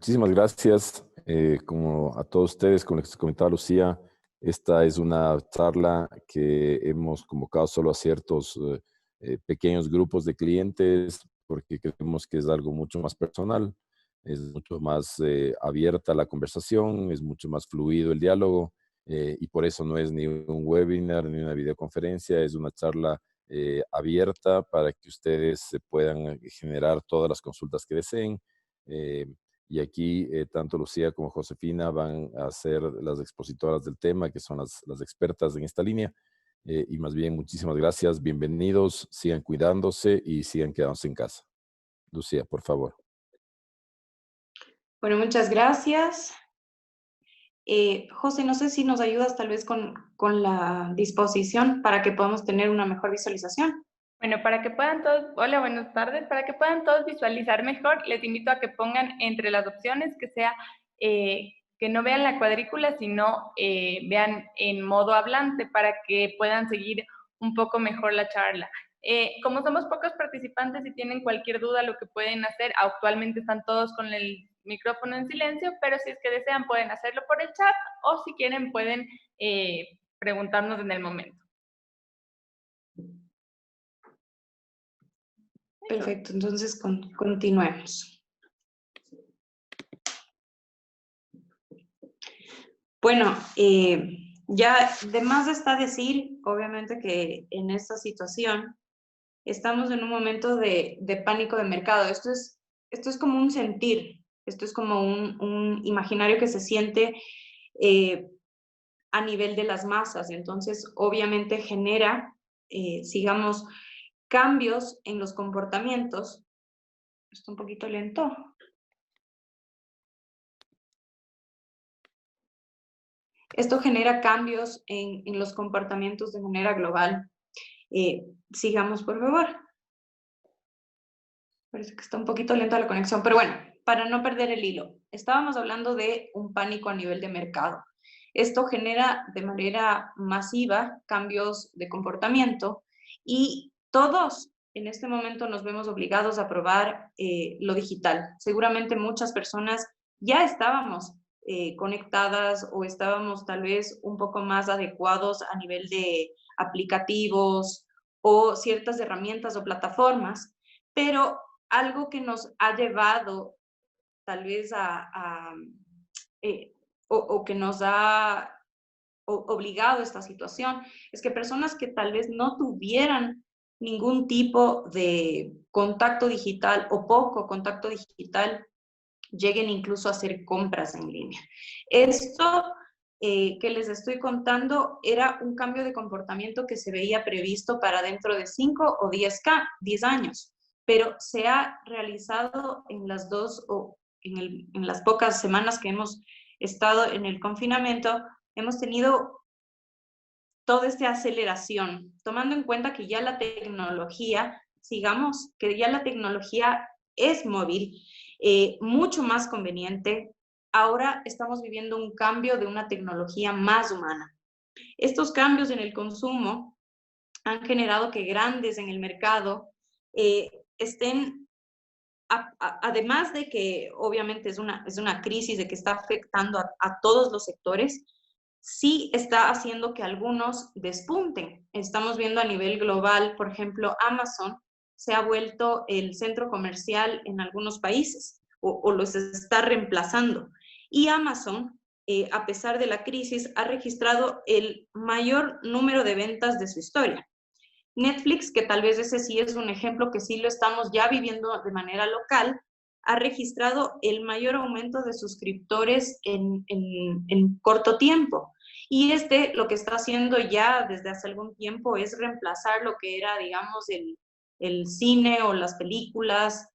Muchísimas gracias. Como a todos ustedes, como les comentaba Lucía, esta es una charla que hemos convocado solo a ciertos pequeños grupos de clientes porque creemos que es algo mucho más personal, es mucho más abierta la conversación, es mucho más fluido el diálogo y por eso no es ni un webinar ni una videoconferencia, es una charla abierta para que ustedes se puedan generar todas las consultas que deseen. Eh, y aquí tanto Lucía como Josefina van a ser las expositoras del tema, que son las expertas en esta línea. Y más bien, muchísimas gracias, bienvenidos, sigan cuidándose y sigan quedándose en casa. Lucía, por favor. Bueno, muchas gracias. José, no sé si nos ayudas tal vez con la disposición para que podamos tener una mejor visualización. Bueno, para que puedan todos, hola, buenas tardes, para que puedan todos visualizar mejor, les invito a que pongan entre las opciones que sea, que no vean la cuadrícula, sino vean en modo hablante para que puedan seguir un poco mejor la charla. Como somos pocos participantes y tienen cualquier duda, lo que pueden hacer, actualmente están todos con el micrófono en silencio, pero si es que desean pueden hacerlo por el chat o si quieren pueden preguntarnos en el momento. Perfecto, entonces continuemos. Bueno, ya de más está decir, obviamente, que en esta situación estamos en un momento de pánico de mercado. Esto es como un sentir, esto es como un imaginario que se siente a nivel de las masas. Entonces, obviamente genera, sigamos, cambios en los comportamientos. Está un poquito lento. Esto genera cambios en los comportamientos de manera global. Sigamos, por favor. Parece que está un poquito lenta la conexión, pero bueno, para no perder el hilo. Estábamos hablando de un pánico a nivel de mercado. Esto genera de manera masiva cambios de comportamiento y todos en este momento nos vemos obligados a probar lo digital. Seguramente muchas personas ya estábamos conectadas o estábamos tal vez un poco más adecuados a nivel de aplicativos o ciertas herramientas o plataformas, pero algo que nos ha llevado tal vez o que nos ha obligado a esta situación es que personas que tal vez no tuvieran ningún tipo de contacto digital o poco contacto digital lleguen incluso a hacer compras en línea. Esto que les estoy contando era un cambio de comportamiento que se veía previsto para dentro de 5 o 10 años, pero se ha realizado en las en las pocas semanas que hemos estado en el confinamiento, hemos tenido toda esta aceleración, tomando en cuenta que ya la tecnología, sigamos, que ya la tecnología es móvil, mucho más conveniente. Ahora estamos viviendo un cambio de una tecnología más humana. Estos cambios en el consumo han generado que grandes en el mercado estén, además de que obviamente es una crisis de que está afectando a todos los sectores, sí está haciendo que algunos despunten. Estamos viendo a nivel global, por ejemplo, Amazon se ha vuelto el centro comercial en algunos países o los está reemplazando. Y Amazon, a pesar de la crisis, ha registrado el mayor número de ventas de su historia. Netflix, que tal vez ese sí es un ejemplo que sí lo estamos ya viviendo de manera local, ha registrado el mayor aumento de suscriptores en corto tiempo. Y lo que está haciendo ya desde hace algún tiempo es reemplazar lo que era, digamos, el cine o las películas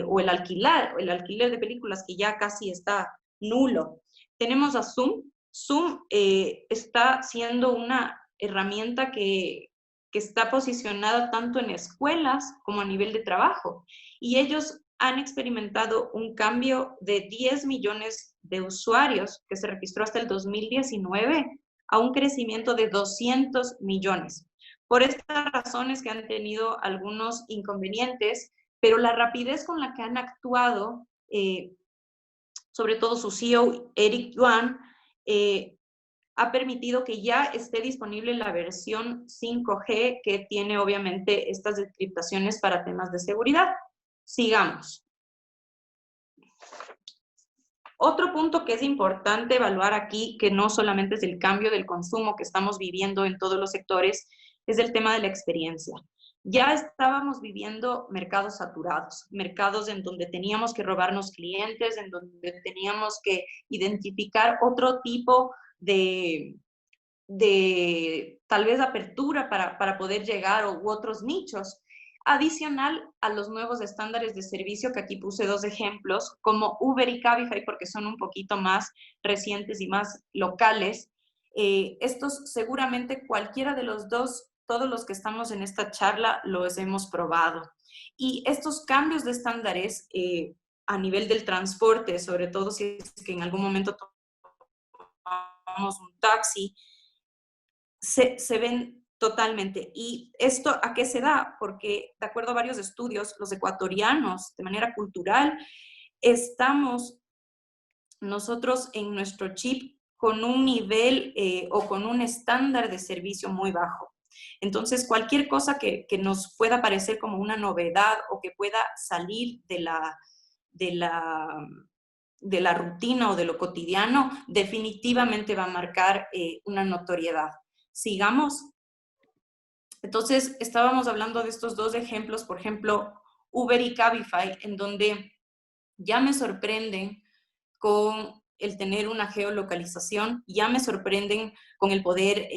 o el alquiler de películas que ya casi está nulo. Tenemos a Zoom. Zoom está siendo una herramienta que está posicionada tanto en escuelas como a nivel de trabajo. Y ellos han experimentado un cambio de 10 millones de usuarios que se registró hasta el 2019 a un crecimiento de 200 millones. Por estas razones que han tenido algunos inconvenientes, pero la rapidez con la que han actuado sobre todo su CEO, Eric Yuan, ha permitido que ya esté disponible la versión 5G que tiene obviamente estas encriptaciones para temas de seguridad. Sigamos. Otro punto que es importante evaluar aquí, que no solamente es el cambio del consumo que estamos viviendo en todos los sectores, es el tema de la experiencia. Ya estábamos viviendo mercados saturados, mercados en donde teníamos que robarnos clientes, en donde teníamos que identificar otro tipo de tal vez apertura para poder llegar u otros nichos. Adicional a los nuevos estándares de servicio, que aquí puse dos ejemplos, como Uber y Cabify, porque son un poquito más recientes y más locales. Estos seguramente cualquiera de los dos, todos los que estamos en esta charla, los hemos probado. Y estos cambios de estándares a nivel del transporte, sobre todo si es que en algún momento tomamos un taxi, se ven totalmente. ¿Y esto a qué se da? Porque de acuerdo a varios estudios, los ecuatorianos, de manera cultural, estamos nosotros en nuestro chip con un nivel o con un estándar de servicio muy bajo. Entonces, cualquier cosa que nos pueda parecer como una novedad o que pueda salir de la rutina o de lo cotidiano, definitivamente va a marcar una notoriedad. Sigamos. Entonces, estábamos hablando de estos dos ejemplos, por ejemplo, Uber y Cabify, en donde ya me sorprenden con el tener una geolocalización, ya me sorprenden con el poder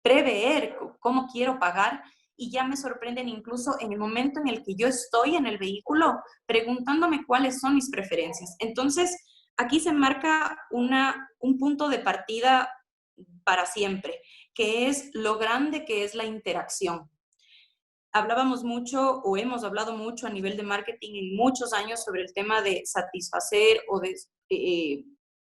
prever cómo quiero pagar, y ya me sorprenden incluso en el momento en el que yo estoy en el vehículo, preguntándome cuáles son mis preferencias. Entonces, aquí se marca un punto de partida para siempre, que es lo grande que es la interacción. Hablábamos mucho o hemos hablado mucho a nivel de marketing en muchos años sobre el tema de satisfacer o de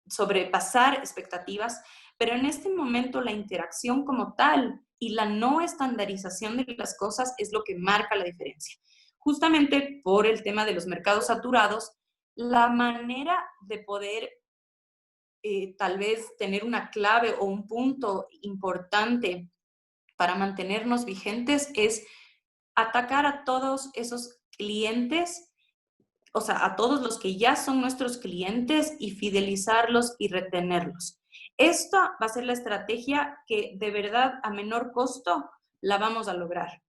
sobrepasar expectativas, pero en este momento la interacción como tal y la no estandarización de las cosas es lo que marca la diferencia. Justamente por el tema de los mercados saturados, la manera de poder tal vez tener una clave o un punto importante para mantenernos vigentes es atacar a todos esos clientes, o sea, a todos los que ya son nuestros clientes y fidelizarlos y retenerlos. Esta va a ser la estrategia que de verdad a menor costo la vamos a lograr.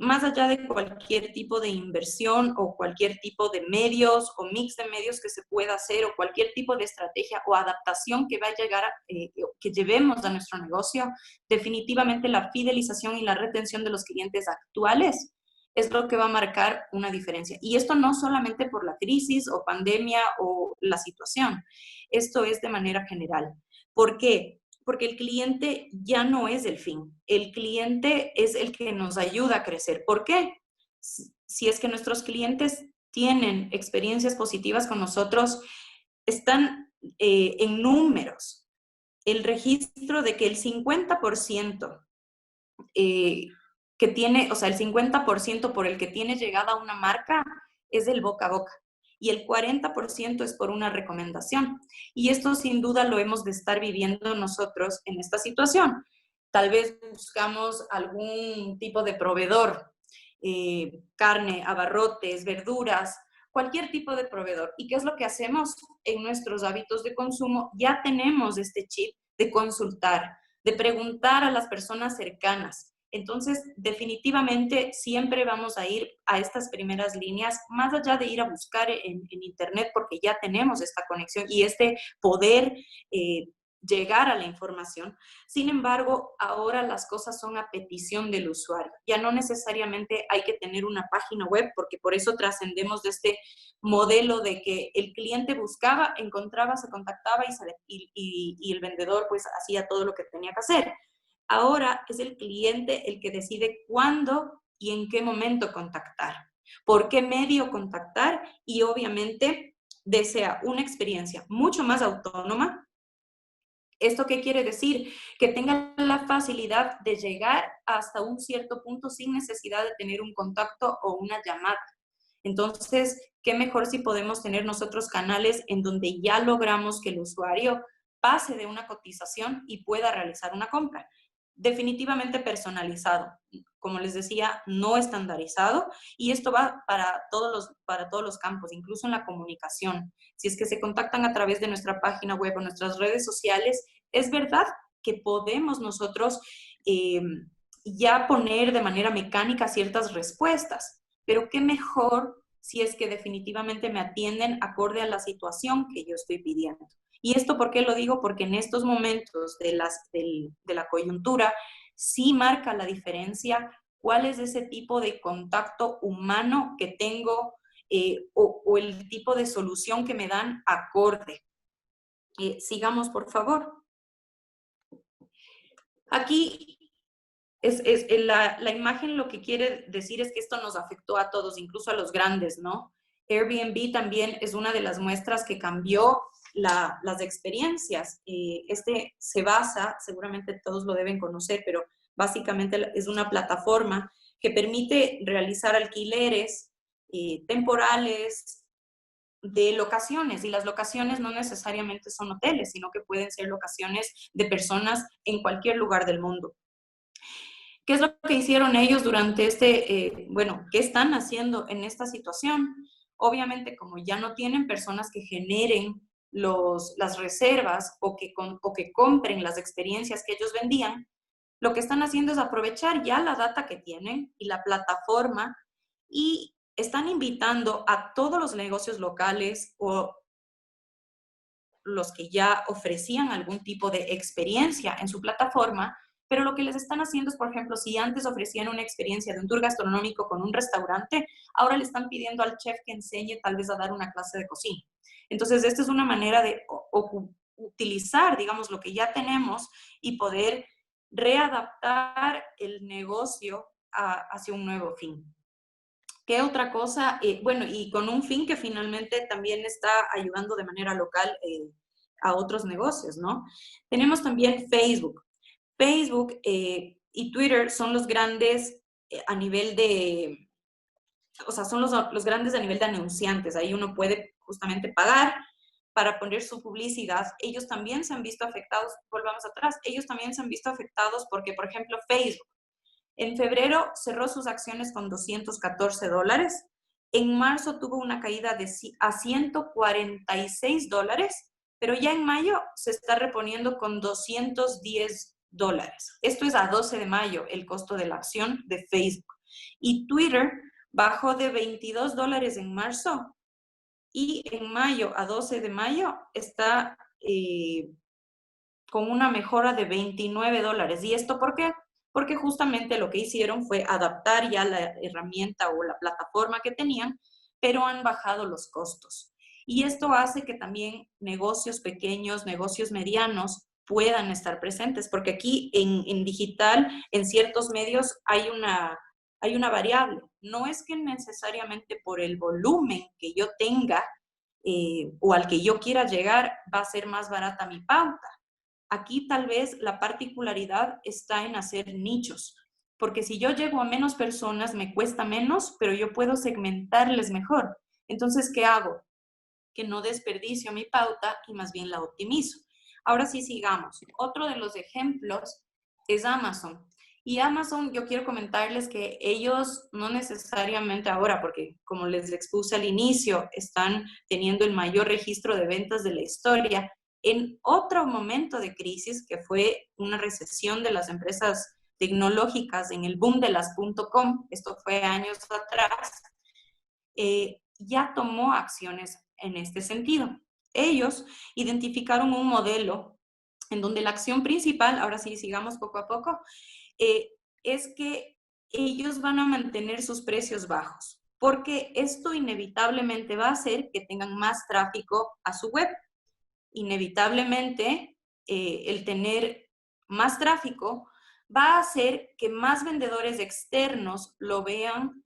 Más allá de cualquier tipo de inversión o cualquier tipo de medios o mix de medios que se pueda hacer o cualquier tipo de estrategia o adaptación que va a llegar que llevemos a nuestro negocio, definitivamente la fidelización y la retención de los clientes actuales es lo que va a marcar una diferencia. Y esto no solamente por la crisis o pandemia o la situación, esto es de manera general. ¿Por qué? Porque el cliente ya no es el fin. El cliente es el que nos ayuda a crecer. ¿Por qué? Si es que nuestros clientes tienen experiencias positivas con nosotros, están en números. El registro de que el 50% que tiene, o sea, el 50% por el que tiene llegada una marca es del boca a boca. Y el 40% es por una recomendación. Y esto sin duda lo hemos de estar viviendo nosotros en esta situación. Tal vez buscamos algún tipo de proveedor, carne, abarrotes, verduras, cualquier tipo de proveedor. ¿Y qué es lo que hacemos en nuestros hábitos de consumo? Ya tenemos este chip de consultar, de preguntar a las personas cercanas. Entonces, definitivamente siempre vamos a ir a estas primeras líneas, más allá de ir a buscar en Internet, porque ya tenemos esta conexión y este poder llegar a la información. Sin embargo, ahora las cosas son a petición del usuario. Ya no necesariamente hay que tener una página web, porque por eso trascendemos de este modelo de que el cliente buscaba, encontraba, se contactaba y el vendedor pues hacía todo lo que tenía que hacer. Ahora es el cliente el que decide cuándo y en qué momento contactar, por qué medio contactar y obviamente desea una experiencia mucho más autónoma. ¿Esto qué quiere decir? Que tenga la facilidad de llegar hasta un cierto punto sin necesidad de tener un contacto o una llamada. Entonces, ¿qué mejor si podemos tener nosotros canales en donde ya logramos que el usuario pase de una cotización y pueda realizar una compra? Definitivamente personalizado, como les decía, no estandarizado, y esto va para todos los campos, incluso en la comunicación. Si es que se contactan a través de nuestra página web o nuestras redes sociales, es verdad que podemos nosotros ya poner de manera mecánica ciertas respuestas, pero qué mejor si es que definitivamente me atienden acorde a la situación que yo estoy pidiendo. ¿Y esto por qué lo digo? Porque en estos momentos de la coyuntura sí marca la diferencia cuál es ese tipo de contacto humano que tengo o el tipo de solución que me dan acorde. Sigamos, por favor. Aquí la imagen lo que quiere decir es que esto nos afectó a todos, incluso a los grandes, ¿no? Airbnb también es una de las muestras que cambió las experiencias. Este se basa, seguramente todos lo deben conocer, pero básicamente es una plataforma que permite realizar alquileres temporales de locaciones, y las locaciones no necesariamente son hoteles, sino que pueden ser locaciones de personas en cualquier lugar del mundo. ¿Qué es lo que hicieron ellos durante qué están haciendo en esta situación? Obviamente, como ya no tienen personas que generen las reservas o que compren las experiencias que ellos vendían, lo que están haciendo es aprovechar ya la data que tienen y la plataforma, y están invitando a todos los negocios locales o los que ya ofrecían algún tipo de experiencia en su plataforma, pero lo que les están haciendo es, por ejemplo, si antes ofrecían una experiencia de un tour gastronómico con un restaurante, ahora le están pidiendo al chef que enseñe tal vez a dar una clase de cocina. Entonces, esta es una manera de utilizar, digamos, lo que ya tenemos y poder readaptar el negocio hacia un nuevo fin. ¿Qué otra cosa? Bueno, y con un fin que finalmente también está ayudando de manera local a otros negocios, ¿no? Tenemos también Facebook. Facebook y Twitter son los grandes a nivel de, o sea, son los grandes a nivel de anunciantes. Ahí uno puede justamente pagar para poner su publicidad. Ellos también se han visto afectados, volvamos atrás, ellos también se han visto afectados porque, por ejemplo, Facebook, en febrero cerró sus acciones con $214. En marzo tuvo una caída a $146, pero ya en mayo se está reponiendo con $210. Esto es a 12 de mayo, el costo de la acción de Facebook. Y Twitter bajó de $22 en marzo y en mayo, a 12 de mayo, está con una mejora de $29. ¿Y esto por qué? Porque justamente lo que hicieron fue adaptar ya la herramienta o la plataforma que tenían, pero han bajado los costos. Y esto hace que también negocios pequeños, negocios medianos puedan estar presentes, porque aquí en digital, en ciertos medios, hay una variable. No es que necesariamente por el volumen que yo tenga o al que yo quiera llegar va a ser más barata mi pauta. Aquí tal vez la particularidad está en hacer nichos, porque si yo llego a menos personas me cuesta menos, pero yo puedo segmentarles mejor. Entonces, ¿qué hago? Que no desperdicio mi pauta y más bien la optimizo. Ahora sí, sigamos. Otro de los ejemplos es Amazon. Y Amazon, yo quiero comentarles que ellos no necesariamente ahora, porque como les expuse al inicio, están teniendo el mayor registro de ventas de la historia. En otro momento de crisis, que fue una recesión de las empresas tecnológicas en el boom de las .com, esto fue años atrás, ya tomó acciones en este sentido. Ellos identificaron un modelo en donde la acción principal, ahora sí sigamos poco a poco, es que ellos van a mantener sus precios bajos, porque esto inevitablemente va a hacer que tengan más tráfico a su web. Inevitablemente, el tener más tráfico va a hacer que más vendedores externos lo vean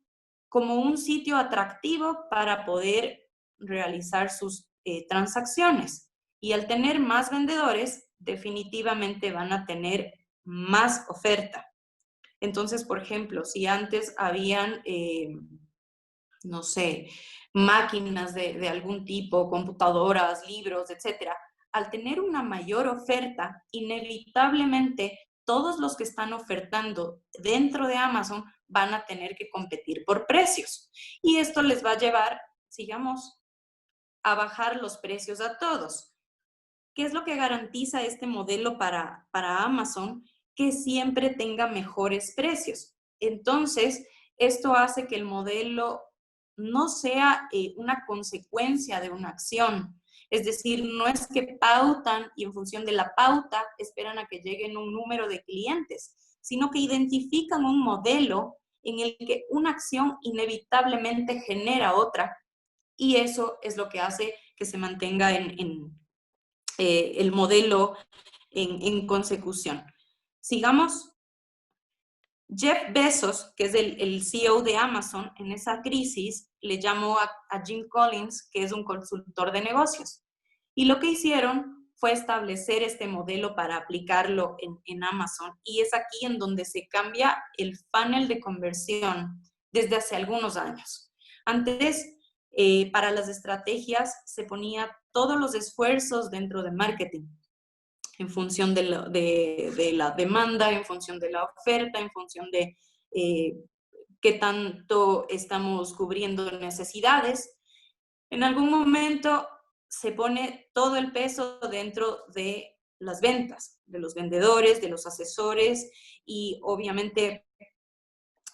como un sitio atractivo para poder realizar sus transacciones. Y al tener más vendedores, definitivamente van a tener más oferta. Entonces, por ejemplo, si antes habían, no sé, máquinas de algún tipo, computadoras, libros, etcétera, al tener una mayor oferta, inevitablemente todos los que están ofertando dentro de Amazon van a tener que competir por precios. Y esto les va a llevar, sigamos, a bajar los precios a todos. ¿Qué es lo que garantiza este modelo para Amazon? Que siempre tenga mejores precios. Entonces, esto hace que el modelo no sea una consecuencia de una acción. Es decir, no es que pautan y en función de la pauta esperan a que lleguen un número de clientes, sino que identifican un modelo en el que una acción inevitablemente genera otra, y eso es lo que hace que se mantenga el modelo en consecución. Sigamos. Jeff Bezos, que es el CEO de Amazon, en esa crisis le llamó a Jim Collins, que es un consultor de negocios. Y lo que hicieron fue establecer este modelo para aplicarlo en Amazon. Y es aquí en donde se cambia el funnel de conversión desde hace algunos años. Antes, para las estrategias, se ponía todos los esfuerzos dentro de marketing, en función de la demanda, en función de la oferta, en función de qué tanto estamos cubriendo necesidades. En algún momento se pone todo el peso dentro de las ventas, de los vendedores, de los asesores, y obviamente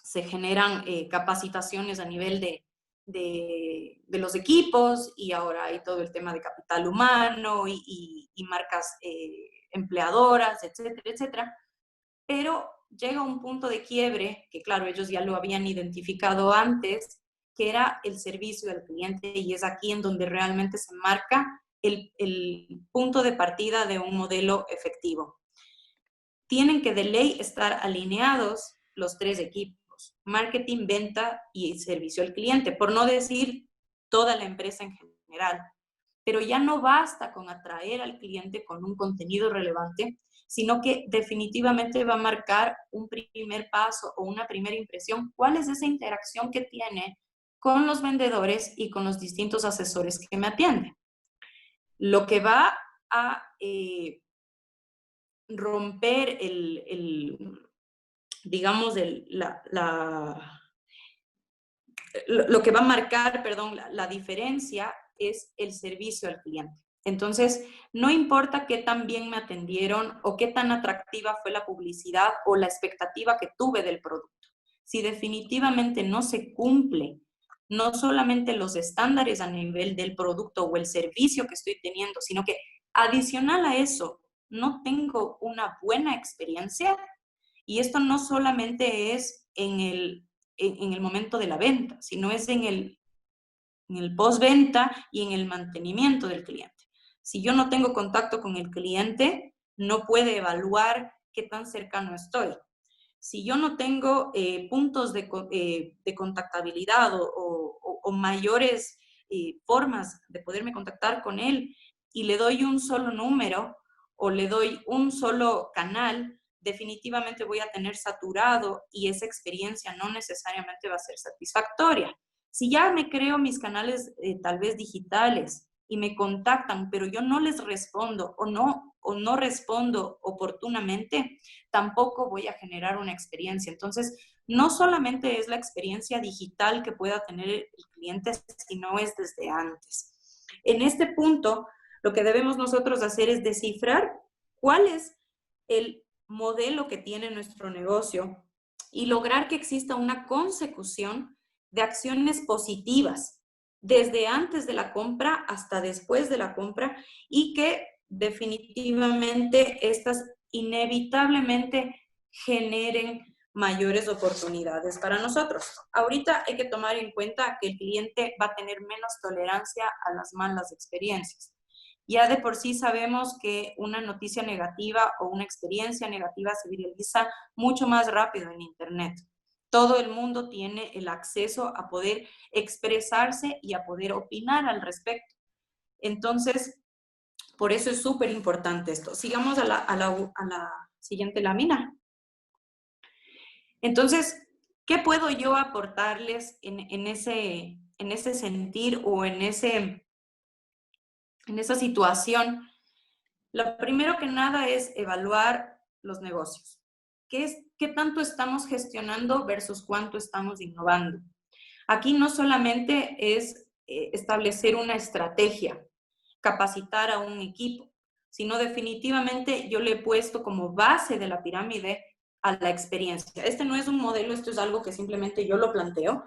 se generan capacitaciones a nivel de los equipos, y ahora hay todo el tema de capital humano y marcas empleadoras, etcétera, etcétera. Pero llega un punto de quiebre, que claro, ellos ya lo habían identificado antes, que era el servicio al cliente, y es aquí en donde realmente se marca el punto de partida de un modelo efectivo. Tienen que de ley estar alineados los tres equipos: marketing, venta y servicio al cliente, por no decir toda la empresa en general. Pero ya no basta con atraer al cliente con un contenido relevante, sino que definitivamente va a marcar un primer paso o una primera impresión. ¿Cuál es esa interacción que tiene con los vendedores y con los distintos asesores que me atienden? Lo que va a romper digamos, lo que va a marcar, perdón, la diferencia es el servicio al cliente. Entonces, no importa qué tan bien me atendieron o qué tan atractiva fue la publicidad o la expectativa que tuve del producto. Si definitivamente no se cumple no solamente los estándares a nivel del producto o el servicio que estoy teniendo, sino que adicional a eso, no tengo una buena experiencia, y esto no solamente es en el momento de la venta, sino es en el postventa y en el mantenimiento del cliente. Si yo no tengo contacto con el cliente, no puede evaluar qué tan cercano estoy. Si yo no tengo puntos de contactabilidad o mayores formas de poderme contactar con él, y le doy un solo número o le doy un solo canal, definitivamente voy a tener saturado y esa experiencia no necesariamente va a ser satisfactoria. Si ya me creo mis canales tal vez digitales y me contactan, pero yo no les respondo o no respondo oportunamente, tampoco voy a generar una experiencia. Entonces, no solamente es la experiencia digital que pueda tener el cliente, sino es desde antes. En este punto, lo que debemos nosotros hacer es descifrar cuál es el modelo que tiene nuestro negocio y lograr que exista una consecución de acciones positivas desde antes de la compra hasta después de la compra, y que definitivamente estas inevitablemente generen mayores oportunidades para nosotros. Ahorita hay que tomar en cuenta que el cliente va a tener menos tolerancia a las malas experiencias. Ya de por sí sabemos que una noticia negativa o una experiencia negativa se viraliza mucho más rápido en Internet. Todo el mundo tiene el acceso a poder expresarse y a poder opinar al respecto. Entonces, por eso es súper importante esto. Sigamos a la siguiente lámina. Entonces, ¿qué puedo yo aportarles en ese ese sentir o en esa situación, lo primero que nada es evaluar los negocios. ¿Qué tanto estamos gestionando versus cuánto estamos innovando? Aquí no solamente es establecer una estrategia, capacitar a un equipo, sino definitivamente yo le he puesto como base de la pirámide a la experiencia. Este no es un modelo, esto es algo que simplemente yo lo planteo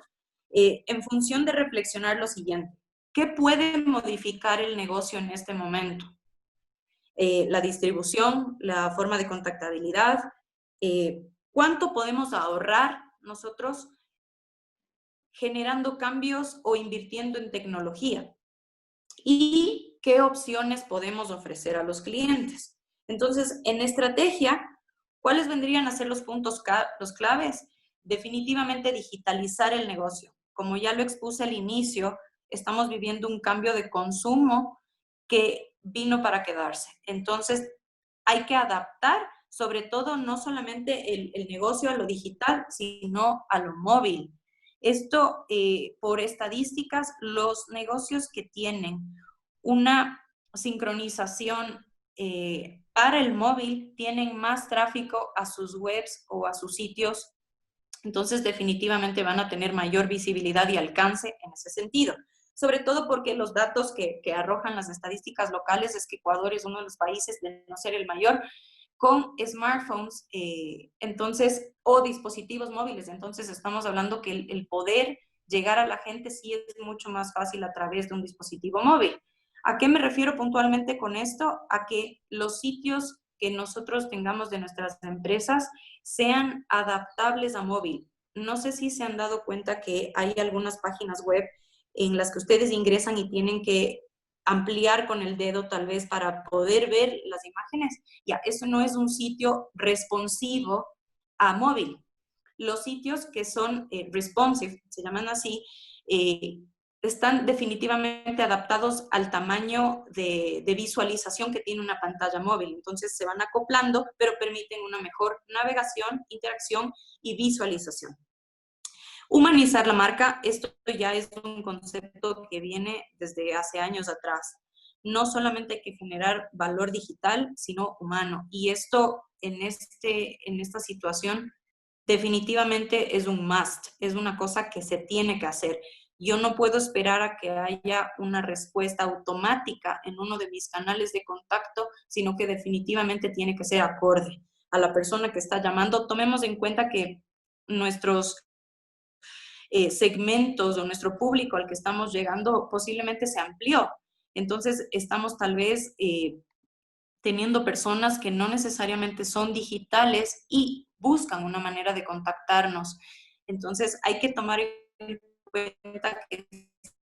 en función de reflexionar lo siguiente. ¿Qué puede modificar el negocio en este momento? La distribución, la forma de contactabilidad, cuánto podemos ahorrar nosotros generando cambios o invirtiendo en tecnología y qué opciones podemos ofrecer a los clientes. Entonces, en estrategia, ¿cuáles vendrían a ser los puntos los claves? Definitivamente digitalizar el negocio. Como ya lo expuse al inicio, estamos viviendo un cambio de consumo que vino para quedarse. Entonces, hay que adaptar, sobre todo, no solamente el negocio a lo digital, sino a lo móvil. Esto, por estadísticas, los negocios que tienen una sincronización para el móvil tienen más tráfico a sus webs o a sus sitios. Entonces, definitivamente van a tener mayor visibilidad y alcance en ese sentido. Sobre todo porque los datos que arrojan las estadísticas locales es que Ecuador es uno de los países, de no ser el mayor, con smartphones, entonces, o dispositivos móviles. Entonces, estamos hablando que el poder llegar a la gente sí es mucho más fácil a través de un dispositivo móvil. ¿A qué me refiero puntualmente con esto? A que los sitios que nosotros tengamos de nuestras empresas sean adaptables a móvil. No sé si se han dado cuenta que hay algunas páginas web en las que ustedes ingresan y tienen que ampliar con el dedo tal vez para poder ver las imágenes. Ya, eso no es un sitio responsivo a móvil. Los sitios que son responsive, se llaman así, están definitivamente adaptados al tamaño de visualización que tiene una pantalla móvil. Entonces se van acoplando, pero permiten una mejor navegación, interacción y visualización. Humanizar la marca, esto ya es un concepto que viene desde hace años atrás. No solamente hay que generar valor digital, sino humano. Y esto en esta situación definitivamente es un must, es una cosa que se tiene que hacer. Yo no puedo esperar a que haya una respuesta automática en uno de mis canales de contacto, sino que definitivamente tiene que ser acorde a la persona que está llamando. Tomemos en cuenta que nuestros segmentos o nuestro público al que estamos llegando posiblemente se amplió. Entonces, estamos tal vez teniendo personas que no necesariamente son digitales y buscan una manera de contactarnos. Entonces, hay que tomar en cuenta que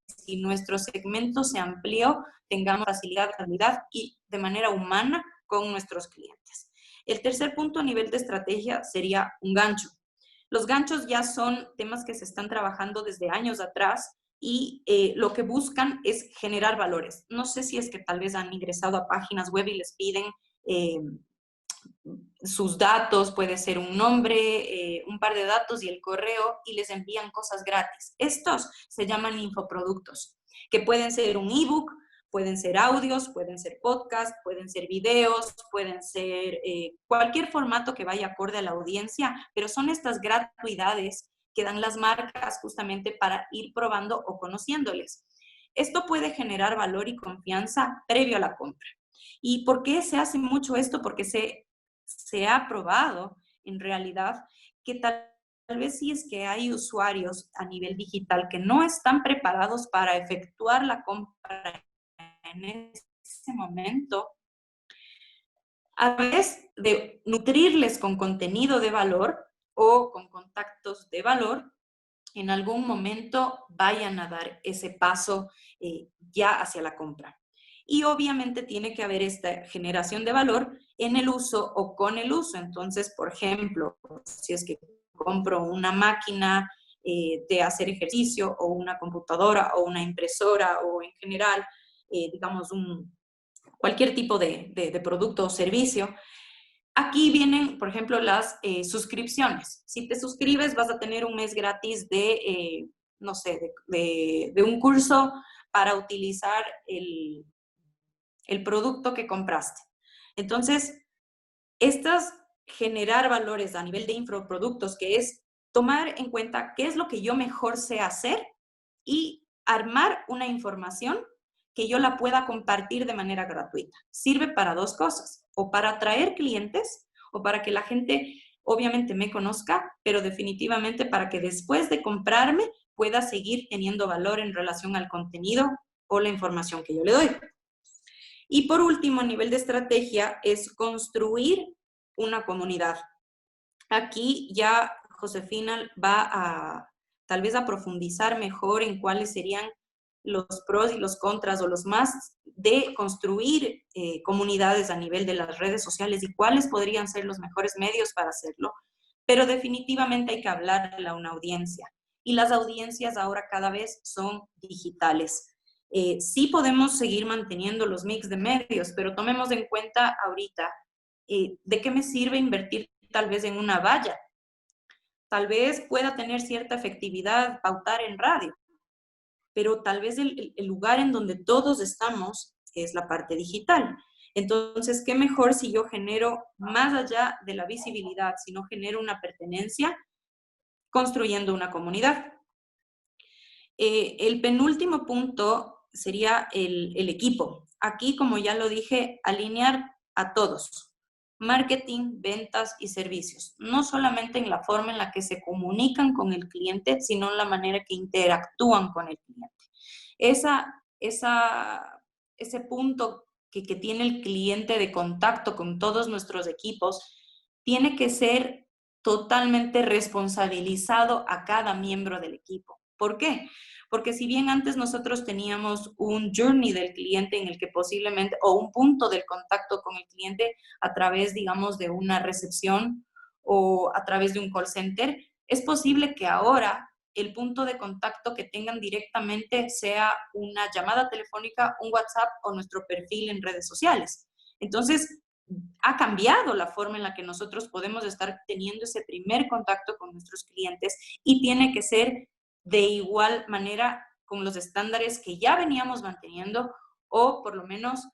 si nuestro segmento se amplió, tengamos facilidad, calidad y de manera humana con nuestros clientes. El tercer punto a nivel de estrategia sería un gancho. Los ganchos ya son temas que se están trabajando desde años atrás y lo que buscan es generar valores. No sé si es que tal vez han ingresado a páginas web y les piden sus datos, puede ser un nombre, un par de datos y el correo, y les envían cosas gratis. Estos se llaman infoproductos, que pueden ser un ebook, pueden ser audios, pueden ser podcasts, pueden ser videos, pueden ser cualquier formato que vaya acorde a la audiencia, pero son estas gratuidades que dan las marcas justamente para ir probando o conociéndoles. Esto puede generar valor y confianza previo a la compra. ¿Y por qué se hace mucho esto? Porque se ha probado en realidad que tal vez sí es que hay usuarios a nivel digital que no están preparados para efectuar la compra en ese momento, a vez de nutrirles con contenido de valor o con contactos de valor, en algún momento vayan a dar ese paso ya hacia la compra. Y obviamente tiene que haber esta generación de valor en el uso o con el uso. Entonces, por ejemplo, si es que compro una máquina de hacer ejercicio o una computadora o una impresora o en general, digamos, cualquier tipo de producto o servicio, aquí vienen, por ejemplo, las suscripciones. Si te suscribes, vas a tener un mes gratis de no sé, de un curso para utilizar el producto que compraste. Entonces, generar valores a nivel de infoproductos, que es tomar en cuenta qué es lo que yo mejor sé hacer y armar una información que yo la pueda compartir de manera gratuita. Sirve para dos cosas, o para atraer clientes, o para que la gente obviamente me conozca, pero definitivamente para que después de comprarme pueda seguir teniendo valor en relación al contenido o la información que yo le doy. Y por último, a nivel de estrategia, es construir una comunidad. Aquí ya Josefina va tal vez a profundizar mejor en cuáles serían los pros y los contras o los más de construir comunidades a nivel de las redes sociales y cuáles podrían ser los mejores medios para hacerlo. Pero definitivamente hay que hablarle a una audiencia. Y las audiencias ahora cada vez son digitales. Sí podemos seguir manteniendo los mix de medios, pero tomemos en cuenta ahorita de qué me sirve invertir tal vez en una valla. Tal vez pueda tener cierta efectividad pautar en radio, pero tal vez el lugar en donde todos estamos es la parte digital. Entonces, ¿qué mejor si yo genero más allá de la visibilidad, si no genero una pertenencia construyendo una comunidad? El penúltimo punto sería el equipo. Aquí, como ya lo dije, alinear a todos. Marketing, ventas y servicios. No solamente en la forma en la que se comunican con el cliente, sino en la manera que interactúan con el cliente. Ese punto que tiene el cliente de contacto con todos nuestros equipos tiene que ser totalmente responsabilizado a cada miembro del equipo. ¿Por qué? Porque si bien antes nosotros teníamos un journey del cliente en el que posiblemente, o un punto del contacto con el cliente a través, digamos, de una recepción o a través de un call center, es posible que ahora el punto de contacto que tengan directamente sea una llamada telefónica, un WhatsApp o nuestro perfil en redes sociales. Entonces, ha cambiado la forma en la que nosotros podemos estar teniendo ese primer contacto con nuestros clientes y tiene que ser de igual manera con los estándares que ya veníamos manteniendo o por lo menos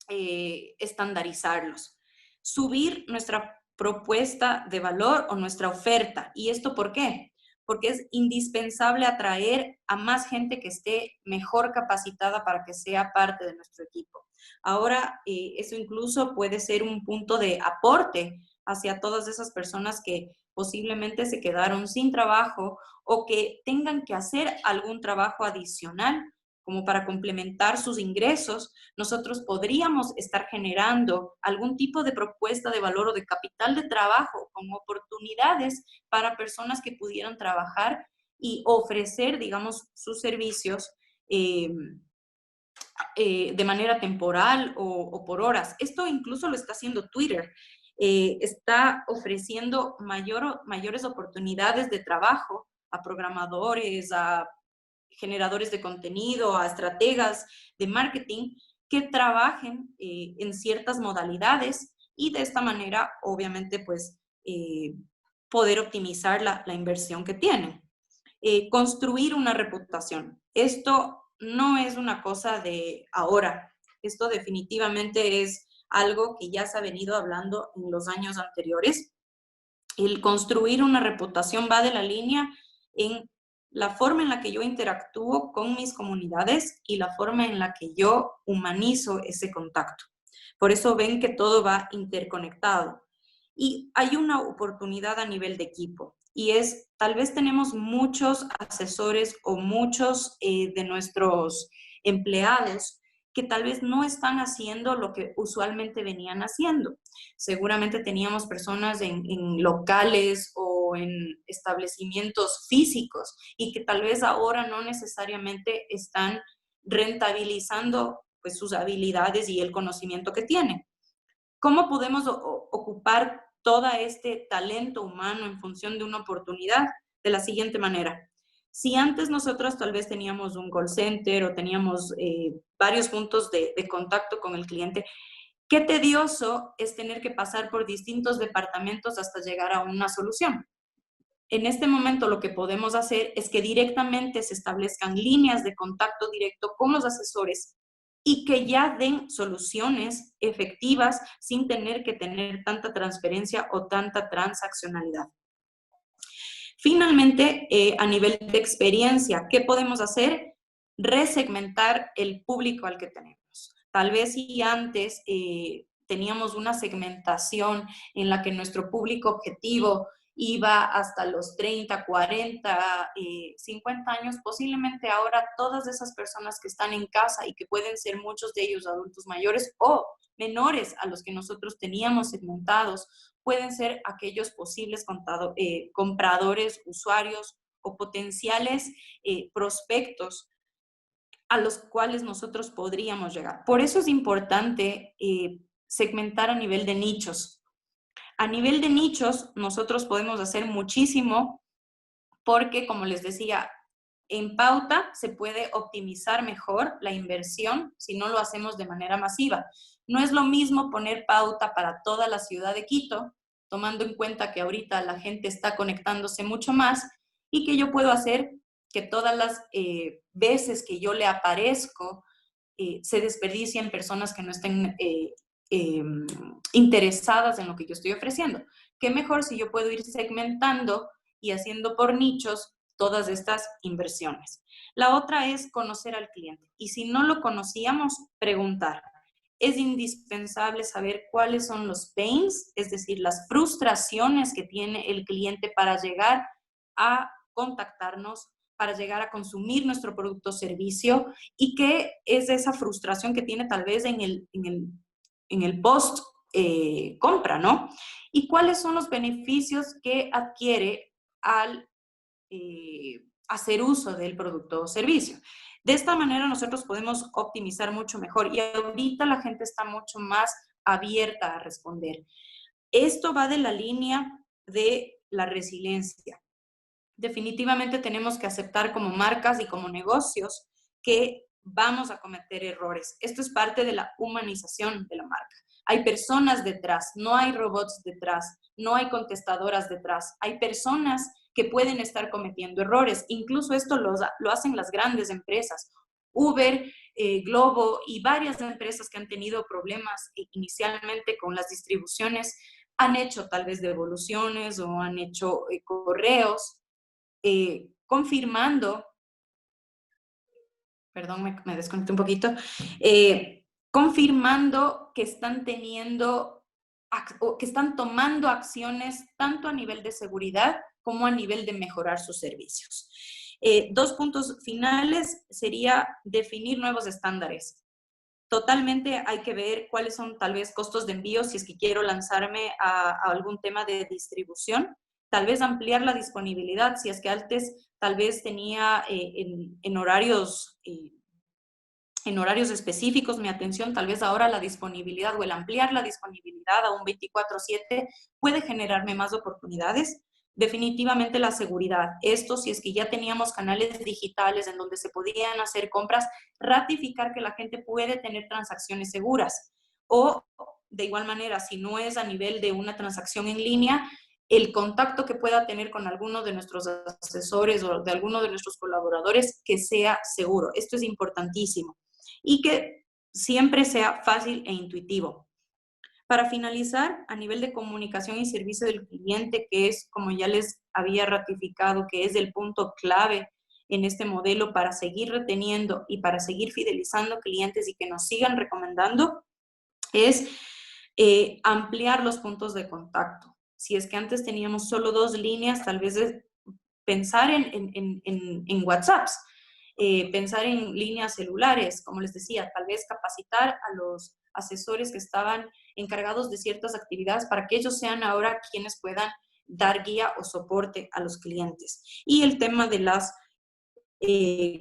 estandarizarlos. Subir nuestra propuesta de valor o nuestra oferta. ¿Y esto por qué? Porque es indispensable atraer a más gente que esté mejor capacitada para que sea parte de nuestro equipo. Ahora, eso incluso puede ser un punto de aporte hacia todas esas personas que posiblemente se quedaron sin trabajo o que tengan que hacer algún trabajo adicional como para complementar sus ingresos. Nosotros podríamos estar generando algún tipo de propuesta de valor o de capital de trabajo con oportunidades para personas que pudieran trabajar y ofrecer, digamos, sus servicios de manera temporal o por horas. Esto incluso lo está haciendo Twitter. Está ofreciendo mayores oportunidades de trabajo a programadores, a generadores de contenido, a estrategas de marketing que trabajen en ciertas modalidades y de esta manera, obviamente, pues, poder optimizar la inversión que tienen. Construir una reputación. Esto no es una cosa de ahora. Esto definitivamente es algo que ya se ha venido hablando en los años anteriores. El construir una reputación va de la línea en la forma en la que yo interactúo con mis comunidades y la forma en la que yo humanizo ese contacto. Por eso ven que todo va interconectado. Y hay una oportunidad a nivel de equipo y es, tal vez tenemos muchos asesores o muchos de nuestros empleados que tal vez no están haciendo lo que usualmente venían haciendo. Seguramente teníamos personas en locales o en establecimientos físicos y que tal vez ahora no necesariamente están rentabilizando pues, sus habilidades y el conocimiento que tienen. ¿Cómo podemos ocupar todo este talento humano en función de una oportunidad? De la siguiente manera. Si antes nosotros tal vez teníamos un call center o teníamos varios puntos de contacto con el cliente, qué tedioso es tener que pasar por distintos departamentos hasta llegar a una solución. En este momento lo que podemos hacer es que directamente se establezcan líneas de contacto directo con los asesores y que ya den soluciones efectivas sin tener que tener tanta transferencia o tanta transaccionalidad. Finalmente, a nivel de experiencia, ¿qué podemos hacer? Resegmentar el público al que tenemos. Tal vez si antes teníamos una segmentación en la que nuestro público objetivo iba hasta los 30, 40, 50 años, posiblemente ahora todas esas personas que están en casa y que pueden ser muchos de ellos adultos mayores o menores a los que nosotros teníamos segmentados, pueden ser aquellos posibles compradores, usuarios o potenciales prospectos a los cuales nosotros podríamos llegar. Por eso es importante segmentar a nivel de nichos. A nivel de nichos, nosotros podemos hacer muchísimo porque, como les decía, en pauta se puede optimizar mejor la inversión si no lo hacemos de manera masiva. No es lo mismo poner pauta para toda la ciudad de Quito, tomando en cuenta que ahorita la gente está conectándose mucho más y que yo puedo hacer que todas las veces que yo le aparezco se desperdicien personas que no estén interesadas en lo que yo estoy ofreciendo. Qué mejor si yo puedo ir segmentando y haciendo por nichos todas estas inversiones. La otra es conocer al cliente. Y si no lo conocíamos, preguntar. Es indispensable saber cuáles son los pains, es decir, las frustraciones que tiene el cliente para llegar a contactarnos, para llegar a consumir nuestro producto o servicio, y qué es esa frustración que tiene tal vez en el post compra, ¿no? Y cuáles son los beneficios que adquiere al hacer uso del producto o servicio. De esta manera nosotros podemos optimizar mucho mejor y ahorita la gente está mucho más abierta a responder. Esto va de la línea de la resiliencia. Definitivamente tenemos que aceptar como marcas y como negocios que vamos a cometer errores. Esto es parte de la humanización de la marca. Hay personas detrás, no hay robots detrás, no hay contestadoras detrás. Hay personas que pueden estar cometiendo errores. Incluso esto lo hacen las grandes empresas. Uber, Globo y varias empresas que han tenido problemas inicialmente con las distribuciones han hecho tal vez devoluciones o han hecho correos confirmando, perdón, me desconecté un poquito, confirmando que están teniendo, que están tomando acciones tanto a nivel de seguridad como a nivel de mejorar sus servicios. Dos puntos finales sería definir nuevos estándares. Totalmente hay que ver cuáles son tal vez costos de envío si es que quiero lanzarme a algún tema de distribución. Tal vez ampliar la disponibilidad, si es que antes tal vez tenía en horarios específicos mi atención, tal vez ahora la disponibilidad o el ampliar la disponibilidad a un 24/7 puede generarme más oportunidades. Definitivamente la seguridad. Esto, si es que ya teníamos canales digitales en donde se podían hacer compras, ratificar que la gente puede tener transacciones seguras. O, de igual manera, si no es a nivel de una transacción en línea, el contacto que pueda tener con alguno de nuestros asesores o de alguno de nuestros colaboradores que sea seguro. Esto es importantísimo. Y que siempre sea fácil e intuitivo. Para finalizar, a nivel de comunicación y servicio del cliente, que es, como ya les había ratificado, que es el punto clave en este modelo para seguir reteniendo y para seguir fidelizando clientes y que nos sigan recomendando, es ampliar los puntos de contacto. Si es que antes teníamos solo 2 líneas, tal vez es pensar en WhatsApps, pensar en líneas celulares, como les decía, tal vez capacitar a los asesores que estaban encargados de ciertas actividades para que ellos sean ahora quienes puedan dar guía o soporte a los clientes. Y el tema de las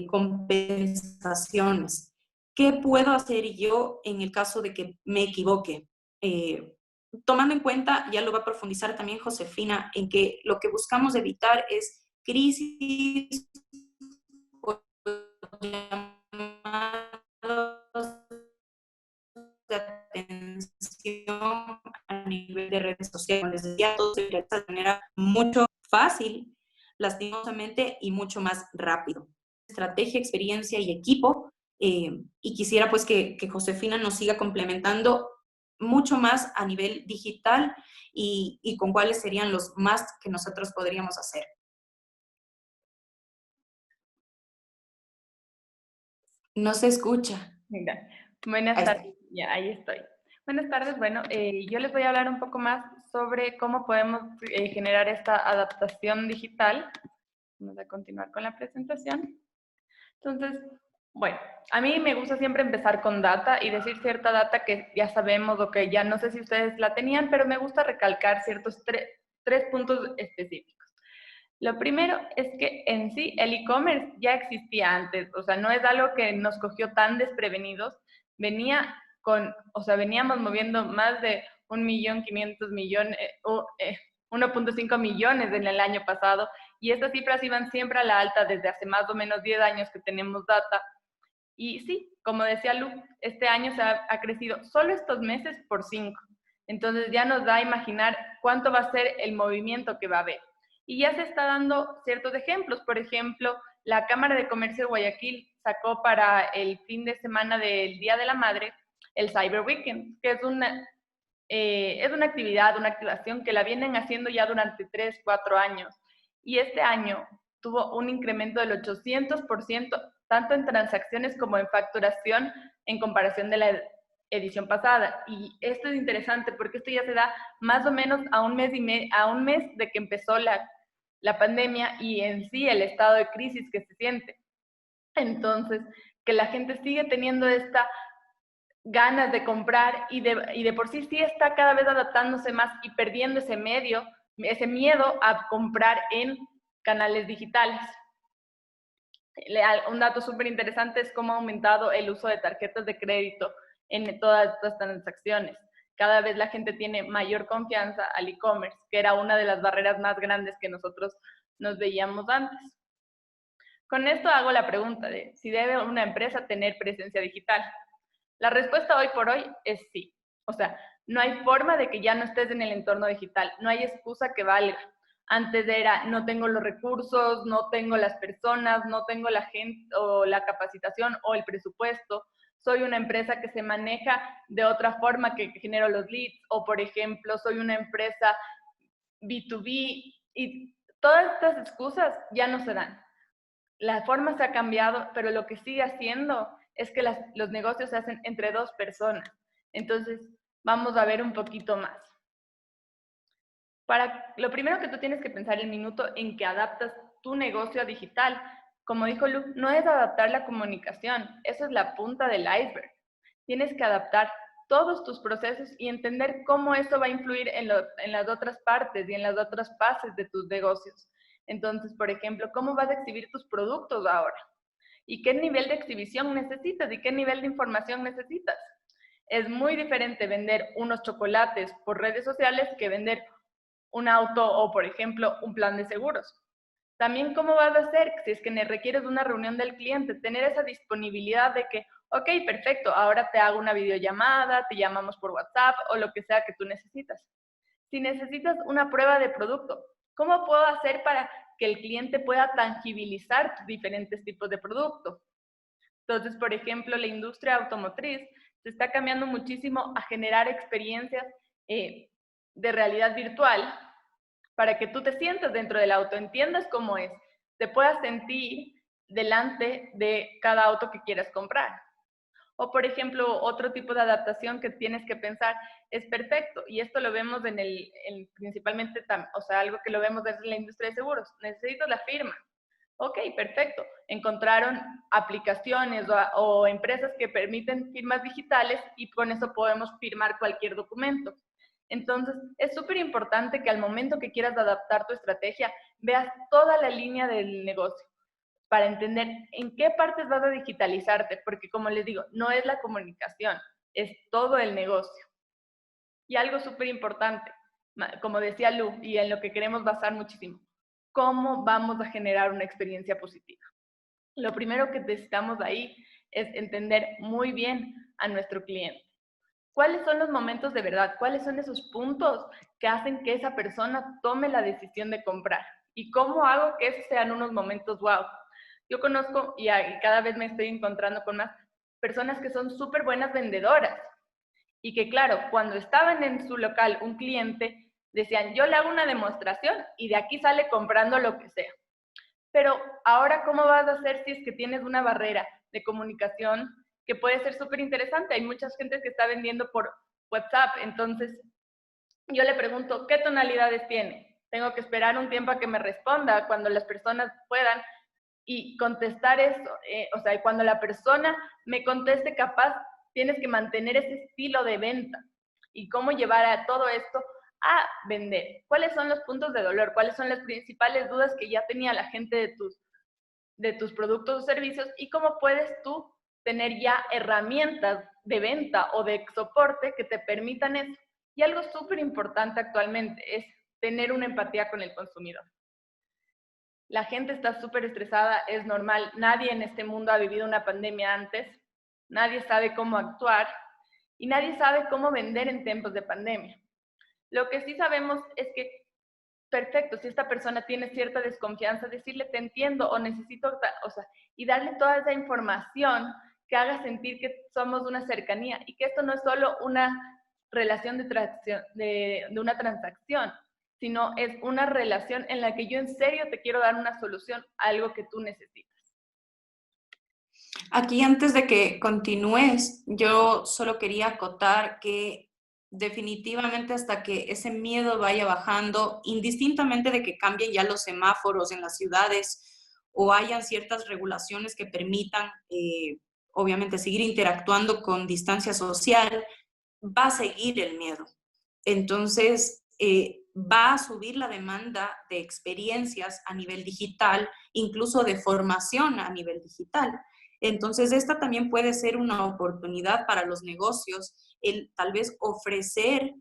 compensaciones. ¿Qué puedo hacer yo en el caso de que me equivoque? Tomando en cuenta, ya lo va a profundizar también Josefina, en que lo que buscamos evitar es crisis o llamados de atención a nivel de redes sociales. Les decía, todo se realiza de manera mucho fácil lastimosamente, y mucho más rápido. Estrategia, experiencia y equipo. Y quisiera pues que Josefina nos siga complementando mucho más a nivel digital y con cuáles serían los más que nosotros podríamos hacer. No se escucha. Mira, buenas tardes. Ya, ahí estoy. Buenas tardes. Bueno, yo les voy a hablar un poco más sobre cómo podemos generar esta adaptación digital. Vamos a continuar con la presentación. Entonces, bueno, a mí me gusta siempre empezar con data y decir cierta data que ya sabemos o que ya no sé si ustedes la tenían, pero me gusta recalcar ciertos tres puntos específicos. Lo primero es que en sí el e-commerce ya existía antes, o sea, no es algo que nos cogió tan desprevenidos, veníamos moviendo más de 1.500.000.000, 1.5 millones en el año pasado, y estas cifras iban siempre a la alta desde hace más o menos 10 años que tenemos data. Y sí, como decía Lu, este año ha crecido solo estos meses por 5. Entonces ya nos da a imaginar cuánto va a ser el movimiento que va a haber. Y ya se está dando ciertos ejemplos. Por ejemplo, la Cámara de Comercio de Guayaquil sacó para el fin de semana del Día de la Madre el Cyber Weekend, que es una actividad, una activación que la vienen haciendo ya durante 3, 4 años. Y este año tuvo un incremento del 800%, tanto en transacciones como en facturación, en comparación de la edición pasada. Y esto es interesante porque esto ya se da más o menos a un mes de que empezó la pandemia y en sí el estado de crisis que se siente. Entonces, que la gente sigue teniendo esta ganas de comprar y de por sí está cada vez adaptándose más y perdiendo ese miedo a comprar en canales digitales. Un dato súper interesante es cómo ha aumentado el uso de tarjetas de crédito en todas estas transacciones. Cada vez la gente tiene mayor confianza al e-commerce, que era una de las barreras más grandes que nosotros nos veíamos antes. Con esto hago la pregunta de si debe una empresa tener presencia digital. La respuesta hoy por hoy es sí. O sea, no hay forma de que ya no estés en el entorno digital. No hay excusa que valga. Antes era, no tengo los recursos, no tengo las personas, no tengo la gente o la capacitación o el presupuesto. Soy una empresa que se maneja de otra forma, que genero los leads. O, por ejemplo, soy una empresa B2B. Y todas estas excusas ya no se dan. La forma se ha cambiado, pero lo que sigue haciendo es que los negocios se hacen entre 2 personas. Entonces, vamos a ver un poquito más. Lo primero que tú tienes que pensar el minuto en que adaptas tu negocio a digital, como dijo Lu, no es adaptar la comunicación, eso es la punta del iceberg. Tienes que adaptar todos tus procesos y entender cómo eso va a influir en las otras partes y en las otras fases de tus negocios. Entonces, por ejemplo, ¿cómo vas a exhibir tus productos ahora? ¿Y qué nivel de exhibición necesitas? ¿Y qué nivel de información necesitas? Es muy diferente vender unos chocolates por redes sociales que vender un auto o, por ejemplo, un plan de seguros. También, ¿cómo vas a hacer si es que requieres una reunión del cliente? Tener esa disponibilidad de que, ok, perfecto, ahora te hago una videollamada, te llamamos por WhatsApp o lo que sea que tú necesitas. Si necesitas una prueba de producto, ¿cómo puedo hacer para que el cliente pueda tangibilizar diferentes tipos de productos? Entonces, por ejemplo, la industria automotriz se está cambiando muchísimo a generar experiencias de realidad virtual para que tú te sientas dentro del auto, entiendas cómo es, te puedas sentir delante de cada auto que quieras comprar. O, por ejemplo, otro tipo de adaptación que tienes que pensar es perfecto, y esto lo vemos principalmente, algo que lo vemos desde la industria de seguros. Necesitas la firma. Ok, perfecto. Encontraron aplicaciones o empresas que permiten firmas digitales y con eso podemos firmar cualquier documento. Entonces, es súper importante que al momento que quieras adaptar tu estrategia, veas toda la línea del negocio para entender en qué partes vas a digitalizarte, porque como les digo, no es la comunicación, es todo el negocio. Y algo súper importante, como decía Lu, y en lo que queremos basar muchísimo, ¿cómo vamos a generar una experiencia positiva? Lo primero que necesitamos ahí es entender muy bien a nuestro cliente. ¿Cuáles son los momentos de verdad? ¿Cuáles son esos puntos que hacen que esa persona tome la decisión de comprar? ¿Y cómo hago que esos sean unos momentos wow? Yo conozco y cada vez me estoy encontrando con más personas que son súper buenas vendedoras y que, claro, cuando estaban en su local un cliente, decían, yo le hago una demostración y de aquí sale comprando lo que sea. Pero ahora, ¿cómo vas a hacer si es que tienes una barrera de comunicación que puede ser súper interesante? Hay mucha gente que está vendiendo por WhatsApp, entonces yo le pregunto, ¿qué tonalidades tiene? Tengo que esperar un tiempo a que me responda cuando las personas puedan y contestar eso. O sea, cuando la persona me conteste capaz, tienes que mantener ese estilo de venta. ¿Y cómo llevar a todo esto a vender? ¿Cuáles son los puntos de dolor? ¿Cuáles son las principales dudas que ya tenía la gente de tus productos o servicios? ¿Y cómo puedes tú tener ya herramientas de venta o de soporte que te permitan eso? Y algo súper importante actualmente es tener una empatía con el consumidor. La gente está súper estresada, es normal. Nadie en este mundo ha vivido una pandemia antes. Nadie sabe cómo actuar y nadie sabe cómo vender en tiempos de pandemia. Lo que sí sabemos es que, perfecto, si esta persona tiene cierta desconfianza, decirle te entiendo o necesito, o sea, y darle toda esa información que haga sentir que somos una cercanía y que esto no es solo una relación de una transacción, sino es una relación en la que yo en serio te quiero dar una solución a algo que tú necesitas. Aquí, antes de que continúes, yo solo quería acotar que definitivamente hasta que ese miedo vaya bajando, indistintamente de que cambien ya los semáforos en las ciudades o hayan ciertas regulaciones que permitan, obviamente, seguir interactuando con distancia social, va a seguir el miedo. Entonces, va a subir la demanda de experiencias a nivel digital, incluso de formación a nivel digital. Entonces, esta también puede ser una oportunidad para los negocios, el tal vez ofrecer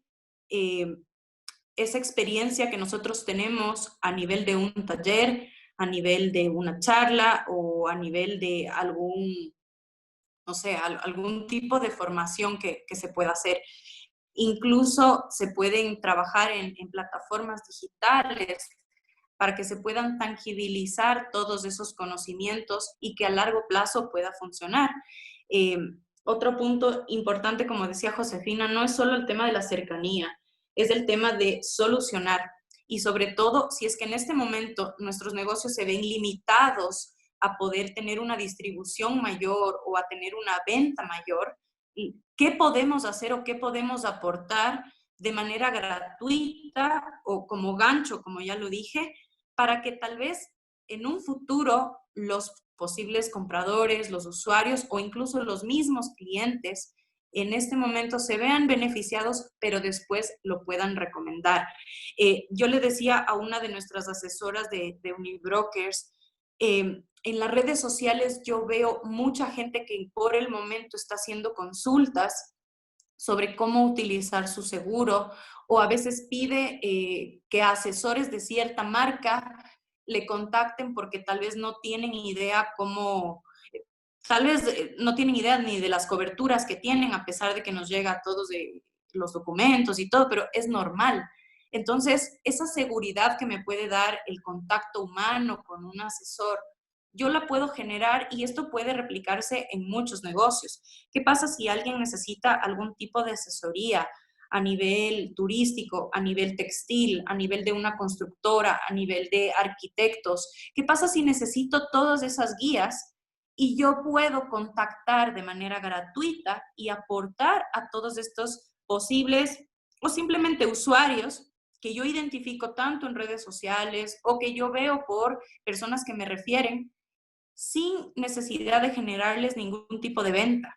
esa experiencia que nosotros tenemos a nivel de un taller, a nivel de una charla o a nivel de algún, no sé, algún tipo de formación que se pueda hacer. Incluso se pueden trabajar en plataformas digitales para que se puedan tangibilizar todos esos conocimientos y que a largo plazo pueda funcionar. Eh, Otro punto importante, como decía Josefina, no es solo el tema de la cercanía, es el tema de solucionar. Y sobre todo, si es que en este momento nuestros negocios se ven limitados a poder tener una distribución mayor o a tener una venta mayor, ¿qué podemos hacer o qué podemos aportar de manera gratuita o como gancho, como ya lo dije, para que tal vez en un futuro los posibles compradores, los usuarios o incluso los mismos clientes en este momento se vean beneficiados, pero después lo puedan recomendar? Yo le decía a una de nuestras asesoras de Unibrokers, en las redes sociales yo veo mucha gente que por el momento está haciendo consultas sobre cómo utilizar su seguro, o a veces pide que asesores de cierta marca le contacten porque tal vez no tienen idea cómo, tal vez no tienen idea ni de las coberturas que tienen, a pesar de que nos llega a todos de los documentos y todo, pero es normal. Entonces, esa seguridad que me puede dar el contacto humano con un asesor, yo la puedo generar y esto puede replicarse en muchos negocios. ¿Qué pasa si alguien necesita algún tipo de asesoría a nivel turístico, a nivel textil, a nivel de una constructora, a nivel de arquitectos? ¿Qué pasa si necesito todas esas guías y yo puedo contactar de manera gratuita y aportar a todos estos posibles o simplemente usuarios que yo identifico tanto en redes sociales o que yo veo por personas que me refieren, sin necesidad de generarles ningún tipo de venta,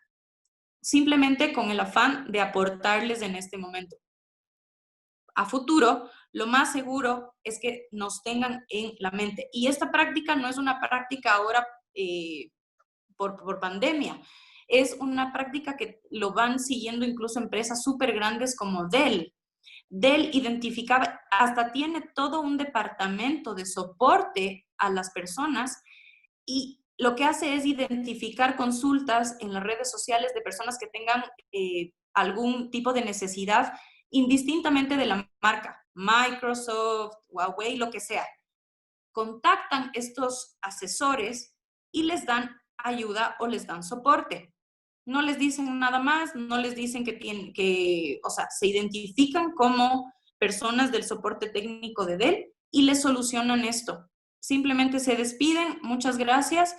simplemente con el afán de aportarles en este momento? A futuro, lo más seguro es que nos tengan en la mente. Y esta práctica no es una práctica ahora por pandemia, es una práctica que lo van siguiendo incluso empresas súper grandes como Dell. Dell identificaba, hasta tiene todo un departamento de soporte a las personas y lo que hace es identificar consultas en las redes sociales de personas que tengan algún tipo de necesidad, indistintamente de la marca, Microsoft, Huawei, lo que sea. contactan estos asesores y les dan ayuda o les dan soporte. No les dicen nada más, no les dicen o sea, se identifican como personas del soporte técnico de Dell y les solucionan esto. Simplemente se despiden, muchas gracias,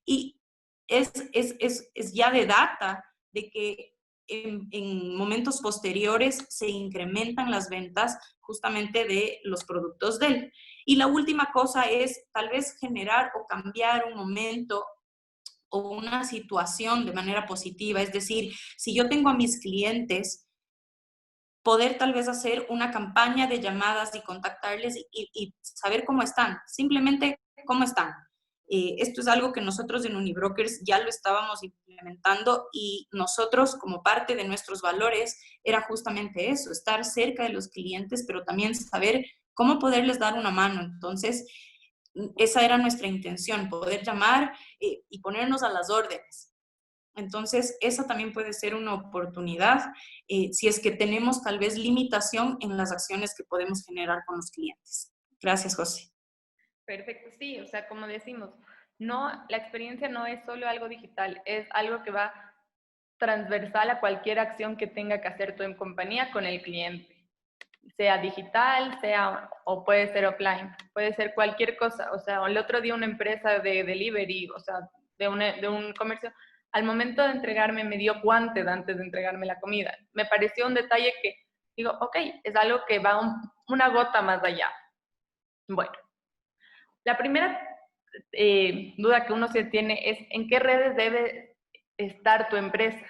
y es ya de data de que en momentos posteriores se incrementan las ventas justamente de los productos Dell. Y la última cosa es tal vez generar o cambiar un momento o una situación de manera positiva. Es decir, si yo tengo a mis clientes, poder tal vez hacer una campaña de llamadas y contactarles y saber cómo están, simplemente cómo están. Esto es algo que nosotros en Unibrokers ya lo estábamos implementando y nosotros como parte de nuestros valores era justamente eso, estar cerca de los clientes, pero también saber cómo poderles dar una mano. Entonces, esa era nuestra intención, poder llamar y ponernos a las órdenes. Entonces, esa también puede ser una oportunidad si es que tenemos tal vez limitación en las acciones que podemos generar con los clientes. Gracias, José. Perfecto, sí, o sea, como decimos, no, la experiencia no es solo algo digital, es algo que va transversal a cualquier acción que tenga que hacer tú en compañía con el cliente, sea digital, sea o puede ser offline, puede ser cualquier cosa. O sea, el otro día una empresa de delivery, o sea, de un comercio, al momento de entregarme me dio guantes antes de entregarme la comida. Me pareció un detalle que digo, ok, es algo que va una gota más allá. Bueno, la primera duda que uno se tiene es en qué redes debe estar tu empresa.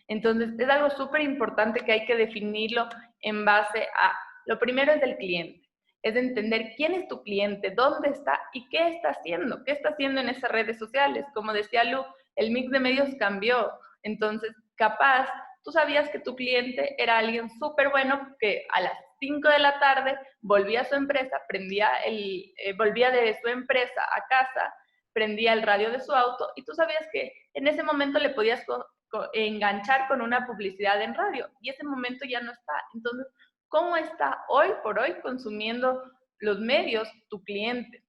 Entonces, es algo súper importante que hay que definirlo en base a, lo primero es del cliente, es entender quién es tu cliente, dónde está y qué está haciendo en esas redes sociales. Como decía Lu, el mix de medios cambió. Entonces, capaz, tú sabías que tu cliente era alguien súper bueno que a las 5 de la tarde volvía a su empresa, volvía de su empresa a casa, prendía el radio de su auto y tú sabías que en ese momento le podías enganchar con una publicidad en radio y ese momento ya no está. Entonces, ¿cómo está hoy por hoy consumiendo los medios tu cliente?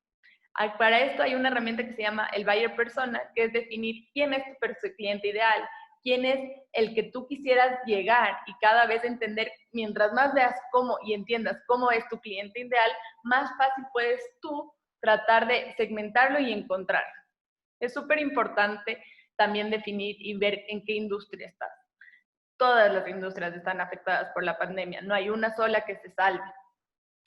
Para esto hay una herramienta que se llama el buyer persona, que es definir quién es tu cliente ideal, quién es el que tú quisieras llegar y cada vez entender, mientras más veas cómo y entiendas cómo es tu cliente ideal, más fácil puedes tú tratar de segmentarlo y encontrarlo. Es súper importante también definir y ver en qué industria estás. Todas las industrias están afectadas por la pandemia, no hay una sola que se salve.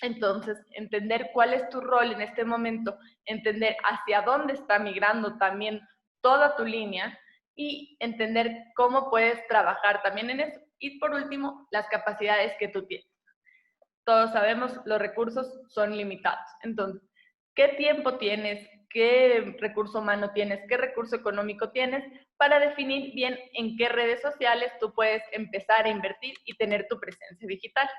Entonces, entender cuál es tu rol en este momento, entender hacia dónde está migrando también toda tu línea y entender cómo puedes trabajar también en eso. Y por último, las capacidades que tú tienes. Todos sabemos, los recursos son limitados. Entonces, ¿qué tiempo tienes? ¿Qué recurso humano tienes? ¿Qué recurso económico tienes? Para definir bien en qué redes sociales tú puedes empezar a invertir y tener tu presencia digital.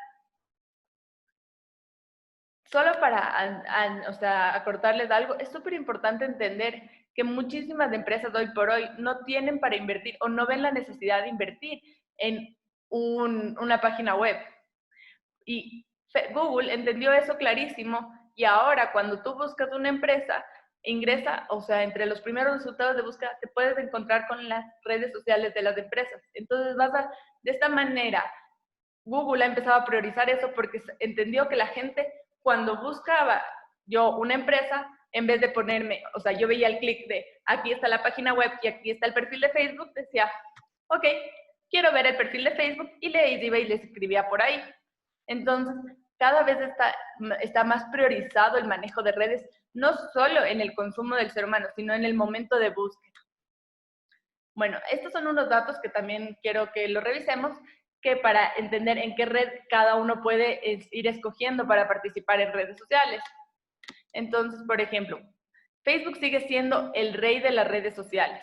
Solo para acortarles algo, es súper importante entender que muchísimas empresas hoy por hoy no tienen para invertir o no ven la necesidad de invertir en una página web. Y Google entendió eso clarísimo y ahora cuando tú buscas una empresa, ingresa, o sea, entre los primeros resultados de búsqueda te puedes encontrar con las redes sociales de las empresas. Entonces de esta manera, Google ha empezado a priorizar eso porque entendió que la gente cuando buscaba yo una empresa, en vez de ponerme, o sea, yo veía el clic de aquí está la página web y aquí está el perfil de Facebook, decía, ok, quiero ver el perfil de Facebook y le iba y les escribía por ahí. Entonces, cada vez está más priorizado el manejo de redes, no solo en el consumo del ser humano, sino en el momento de búsqueda. Bueno, estos son unos datos que también quiero que lo revisemos, que para entender en qué red cada uno puede ir escogiendo para participar en redes sociales. Entonces, por ejemplo, Facebook sigue siendo el rey de las redes sociales.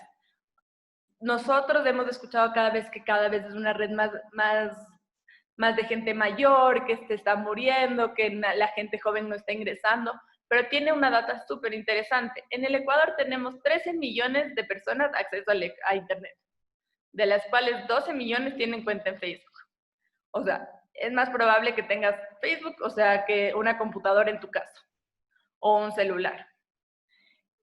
Nosotros hemos escuchado cada vez es una red más de gente mayor, que se está muriendo, que la gente joven no está ingresando, pero tiene una data súper interesante. En el Ecuador tenemos 13 millones de personas acceso a Internet, de las cuales 12 millones tienen cuenta en Facebook. O sea, es más probable que tengas Facebook, o sea, que una computadora en tu casa. o un celular.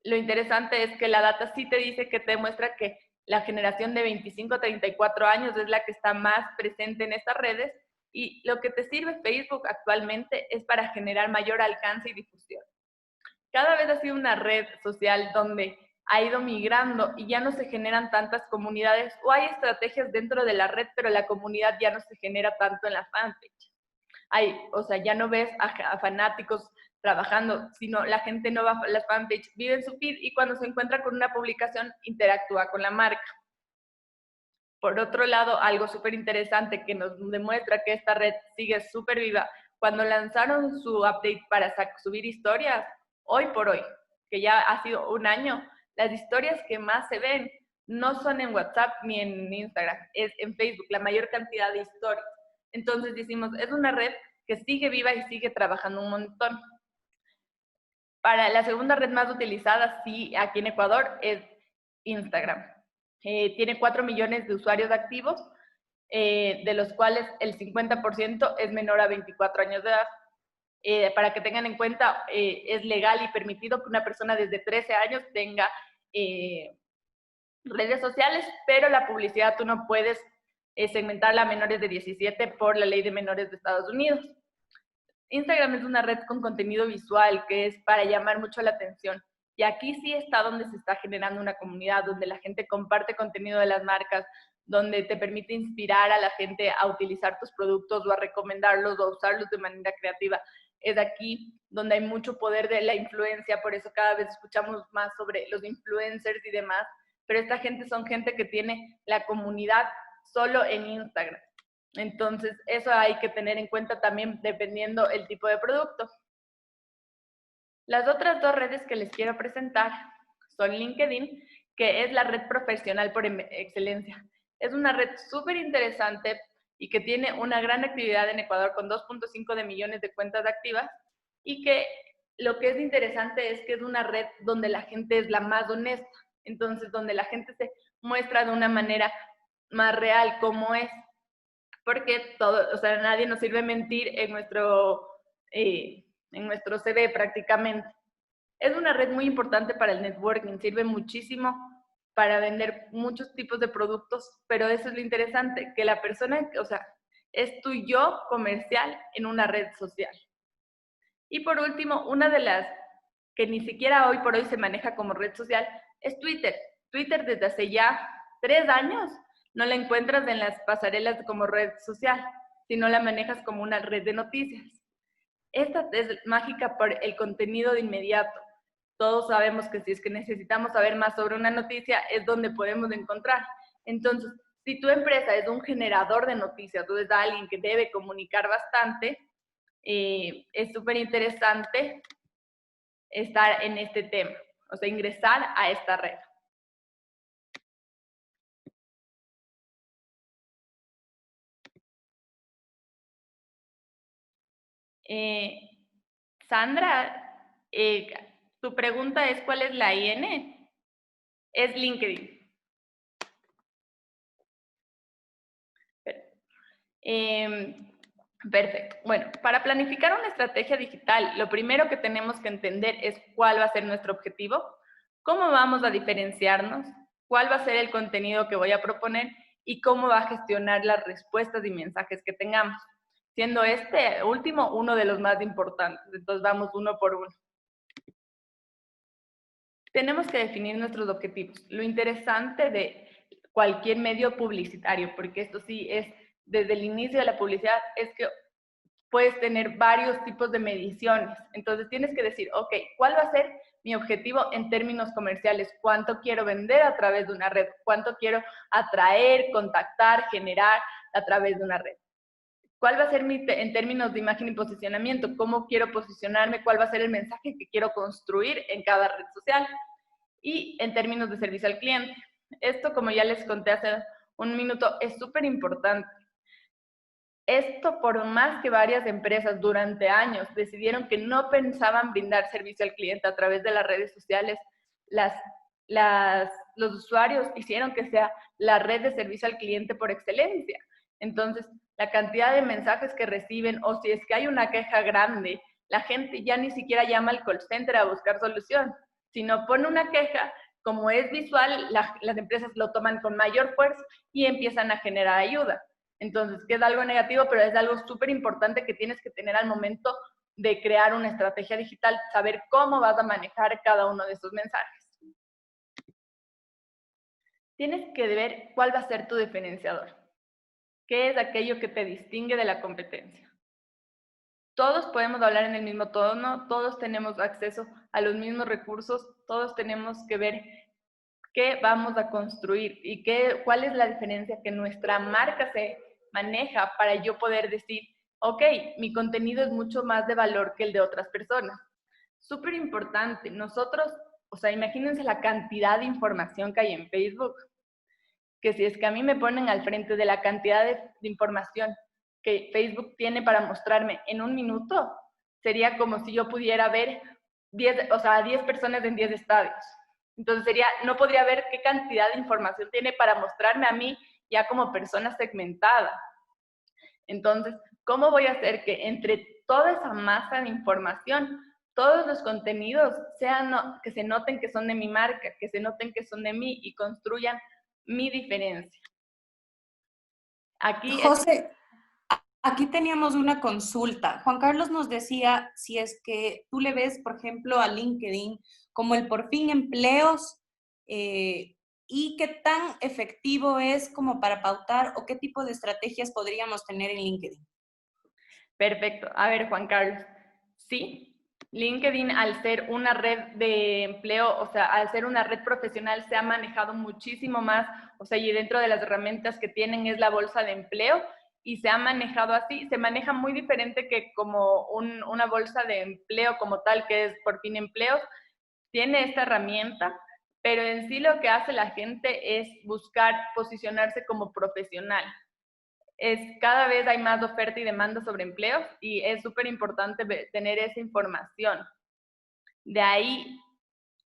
Lo interesante es que la data sí te dice que te muestra que la generación de 25 a 34 años es la que está más presente en estas redes, y lo que te sirve Facebook actualmente es para generar mayor alcance y difusión. Cada vez ha sido una red social donde ha ido migrando y ya no se generan tantas comunidades, o hay estrategias dentro de la red, pero la comunidad ya no se genera tanto en la fanpage. O sea, ya no ves a fanáticos trabajando, sino la gente no va a las fanpage, vive en su feed y cuando se encuentra con una publicación interactúa con la marca. Por otro lado, algo súper interesante que nos demuestra que esta red sigue súper viva, cuando lanzaron su update para subir historias, hoy por hoy, que ya ha sido un año, las historias que más se ven no son en WhatsApp ni en Instagram, es en Facebook, la mayor cantidad de historias. Entonces decimos, es una red que sigue viva y sigue trabajando un montón. Para la segunda red más utilizada, sí, aquí en Ecuador, es Instagram. Tiene 4 millones de usuarios activos, de los cuales el 50% es menor a 24 años de edad. Para que tengan en cuenta, es legal y permitido que una persona desde 13 años tenga redes sociales, pero la publicidad tú no puedes segmentarla a menores de 17 por la ley de menores de Estados Unidos. Instagram es una red con contenido visual que es para llamar mucho la atención. Y aquí sí está donde se está generando una comunidad, donde la gente comparte contenido de las marcas, donde te permite inspirar a la gente a utilizar tus productos o a recomendarlos o a usarlos de manera creativa. Es aquí donde hay mucho poder de la influencia, por eso cada vez escuchamos más sobre los influencers y demás, pero esta gente son gente que tiene la comunidad solo en Instagram. Entonces, eso hay que tener en cuenta también dependiendo el tipo de producto. Las otras dos redes que les quiero presentar son LinkedIn, que es la red profesional por excelencia. Es una red súper interesante y que tiene una gran actividad en Ecuador con 2.5 de millones de cuentas activas, y que lo que es interesante es que es una red donde la gente es la más honesta, entonces donde la gente se muestra de una manera más real como es, porque todo, o sea, nadie nos sirve mentir en nuestro CV prácticamente. Es una red muy importante para el networking, sirve muchísimo para vender muchos tipos de productos, pero eso es lo interesante, que la persona, o sea, es tu yo comercial en una red social. Y por último, una de las que ni siquiera hoy por hoy se maneja como red social es Twitter. Twitter desde hace ya 3 años no la encuentras en las pasarelas como red social, sino la manejas como una red de noticias. Esta es mágica por el contenido de inmediato. Todos sabemos que si es que necesitamos saber más sobre una noticia, es donde podemos encontrar. Entonces, si tu empresa es un generador de noticias, tú eres alguien que debe comunicar bastante, es súper interesante estar en este tema, o sea, ingresar a esta red. Sandra, tu pregunta es ¿cuál es la IN? Es LinkedIn. Perfecto. Bueno, para planificar una estrategia digital, lo primero que tenemos que entender es cuál va a ser nuestro objetivo, cómo vamos a diferenciarnos, cuál va a ser el contenido que voy a proponer y cómo va a gestionar las respuestas y mensajes que tengamos, siendo este último uno de los más importantes. Entonces vamos uno por uno. Tenemos que definir nuestros objetivos. Lo interesante de cualquier medio publicitario, porque esto sí es desde el inicio de la publicidad, es que puedes tener varios tipos de mediciones. Entonces tienes que decir, ok, ¿cuál va a ser mi objetivo en términos comerciales? ¿Cuánto quiero vender a través de una red? ¿Cuánto quiero atraer, contactar, generar a través de una red? ¿Cuál va a ser en términos de imagen y posicionamiento? ¿Cómo quiero posicionarme? ¿Cuál va a ser el mensaje que quiero construir en cada red social? Y en términos de servicio al cliente. Esto, como ya les conté hace un minuto, es súper importante. Esto por más que varias empresas durante años decidieron que no pensaban brindar servicio al cliente a través de las redes sociales, los usuarios hicieron que sea la red de servicio al cliente por excelencia. Entonces, la cantidad de mensajes que reciben, o si es que hay una queja grande, la gente ya ni siquiera llama al call center a buscar solución, sino pone una queja. Como es visual, las empresas lo toman con mayor fuerza y empiezan a generar ayuda. Entonces, que es algo negativo, pero es algo súper importante que tienes que tener al momento de crear una estrategia digital, saber cómo vas a manejar cada uno de esos mensajes. Tienes que ver cuál va a ser tu diferenciador. ¿Qué es aquello que te distingue de la competencia? Todos podemos hablar en el mismo tono, todos tenemos acceso a los mismos recursos, todos tenemos que ver qué vamos a construir y cuál es la diferencia que nuestra marca se maneja para yo poder decir, ok, mi contenido es mucho más de valor que el de otras personas. Súper importante, nosotros, o sea, imagínense la cantidad de información que hay en Facebook, que si es que a mí me ponen al frente de la cantidad de información que Facebook tiene para mostrarme en un minuto, sería como si yo pudiera ver 10 personas en 10 estadios. Entonces no podría ver qué cantidad de información tiene para mostrarme a mí ya como persona segmentada. Entonces, ¿cómo voy a hacer que entre toda esa masa de información, todos los contenidos que se noten que son de mi marca, que se noten que son de mí y construyan mi diferencia? José, aquí teníamos una consulta. Juan Carlos nos decía si es que tú le ves, por ejemplo, a LinkedIn como el por fin empleos y qué tan efectivo es como para pautar o qué tipo de estrategias podríamos tener en LinkedIn. Perfecto. A ver, Juan Carlos, sí. LinkedIn, al ser una red de empleo, o sea, al ser una red profesional, se ha manejado muchísimo más, o sea, y dentro de las herramientas que tienen es la bolsa de empleo, y se ha manejado así, se maneja muy diferente que como una bolsa de empleo como tal, que es por fin empleos, tiene esta herramienta, pero en sí lo que hace la gente es buscar posicionarse como profesional. Cada vez hay más oferta y demanda sobre empleos y es súper importante tener esa información. De ahí,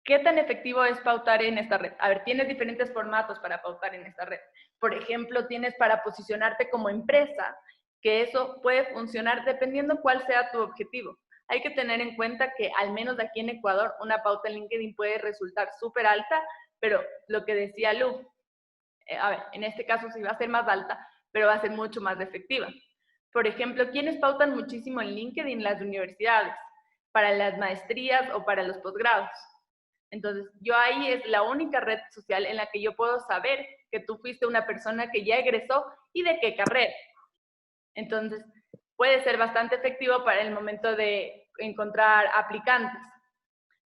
¿qué tan efectivo es pautar en esta red? A ver, tienes diferentes formatos para pautar en esta red. Por ejemplo, tienes para posicionarte como empresa, que eso puede funcionar dependiendo cuál sea tu objetivo. Hay que tener en cuenta que al menos aquí en Ecuador una pauta en LinkedIn puede resultar súper alta, pero lo que decía Lu, a ver, en este caso sí va a ser más alta, pero va a ser mucho más efectiva. Por ejemplo, ¿quiénes pautan muchísimo en LinkedIn? Las universidades, para las maestrías o para los posgrados. Entonces, yo ahí es la única red social en la que yo puedo saber que tú fuiste una persona que ya egresó y de qué carrera. Entonces, puede ser bastante efectivo para el momento de encontrar aplicantes.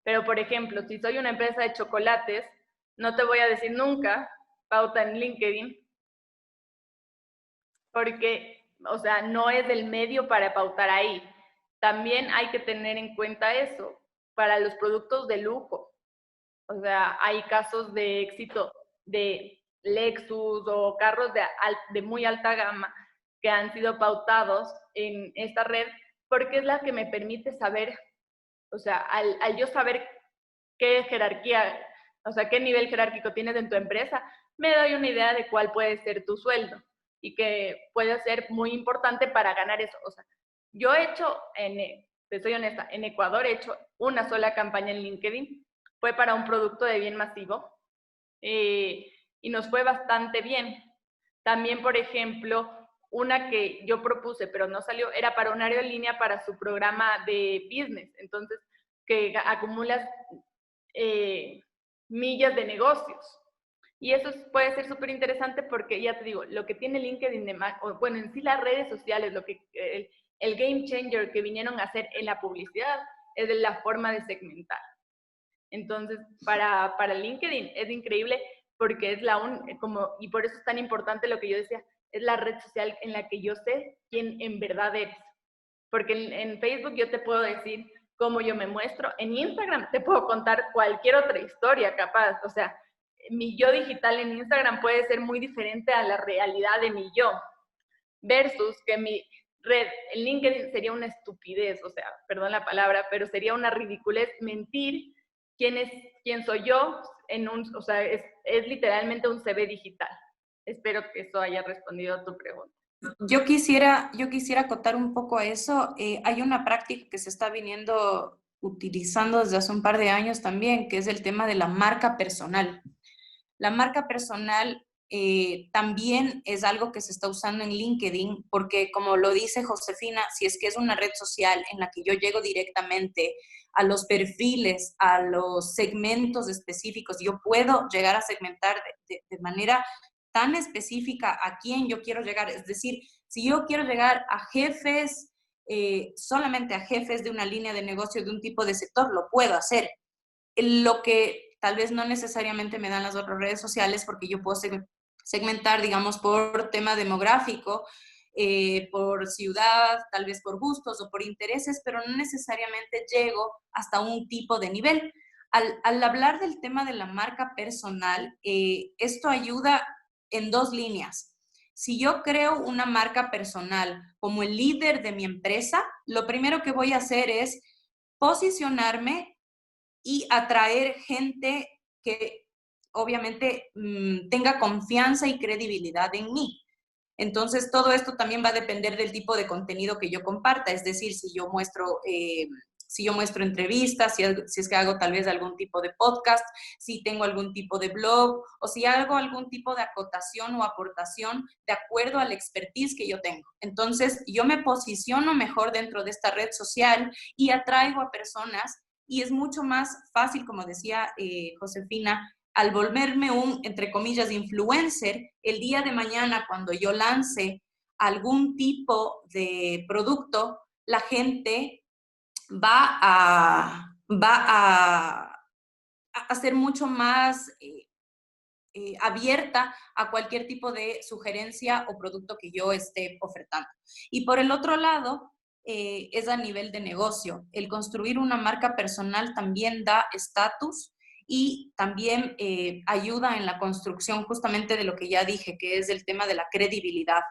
Pero, por ejemplo, si soy una empresa de chocolates, no te voy a decir nunca pauta en LinkedIn, porque, o sea, no es el medio para pautar ahí. También hay que tener en cuenta eso para los productos de lujo. O sea, hay casos de éxito de Lexus o carros de muy alta gama que han sido pautados en esta red porque es la que me permite saber, o sea, al yo saber qué jerarquía, o sea, qué nivel jerárquico tienes en tu empresa, me doy una idea de cuál puede ser tu sueldo y que puede ser muy importante para ganar eso. O sea, yo he hecho, te soy honesta, en Ecuador he hecho una sola campaña en LinkedIn, fue para un producto de bien masivo y nos fue bastante bien. También, por ejemplo, una que yo propuse, pero no salió, era para un aerolínea para su programa de business. Entonces, que acumulas millas de negocios. Y eso puede ser súper interesante porque, ya te digo, lo que tiene LinkedIn, bueno, en sí las redes sociales, el game changer que vinieron a hacer en la publicidad es de la forma de segmentar. Entonces, para LinkedIn es increíble porque es y por eso es tan importante lo que yo decía, es la red social en la que yo sé quién en verdad eres. Porque en Facebook yo te puedo decir cómo yo me muestro. En Instagram te puedo contar cualquier otra historia capaz. O sea, mi yo digital en Instagram puede ser muy diferente a la realidad de mi yo. Versus que mi red en LinkedIn sería una estupidez, o sea, perdón la palabra, pero sería una ridiculez mentir quién soy yo o sea, es literalmente un CV digital. Espero que eso haya respondido a tu pregunta. Yo quisiera acotar un poco a eso. Hay una práctica que se está viniendo utilizando desde hace un par de años también, que es el tema de la marca personal. La marca personal también es algo que se está usando en LinkedIn, porque como lo dice Josefina, si es que es una red social en la que yo llego directamente a los perfiles, a los segmentos específicos, yo puedo llegar a segmentar de manera tan específica a quién yo quiero llegar. Es decir, si yo quiero llegar a jefes, solamente a jefes de una línea de negocio de un tipo de sector, lo puedo hacer. Lo que tal vez no necesariamente me dan las otras redes sociales, porque yo puedo segmentar, digamos, por tema demográfico, por ciudad, tal vez por gustos o por intereses, pero no necesariamente llego hasta un tipo de nivel. Al hablar del tema de la marca personal, esto ayuda en dos líneas. Si yo creo una marca personal como el líder de mi empresa, lo primero que voy a hacer es posicionarme y atraer gente que obviamente tenga confianza y credibilidad en mí. Entonces, todo esto también va a depender del tipo de contenido que yo comparta, es decir, si yo muestro entrevistas, si es que hago tal vez algún tipo de podcast, si tengo algún tipo de blog o si hago algún tipo de acotación o aportación de acuerdo al expertise que yo tengo. Entonces, yo me posiciono mejor dentro de esta red social y atraigo a personas y es mucho más fácil, como decía Josefina, al volverme un, entre comillas, influencer, el día de mañana cuando yo lance algún tipo de producto, la gente va a ser mucho más abierta a cualquier tipo de sugerencia o producto que yo esté ofertando. Y por el otro lado, es a nivel de negocio. El construir una marca personal también da estatus y también ayuda en la construcción justamente de lo que ya dije, que es el tema de la credibilidad.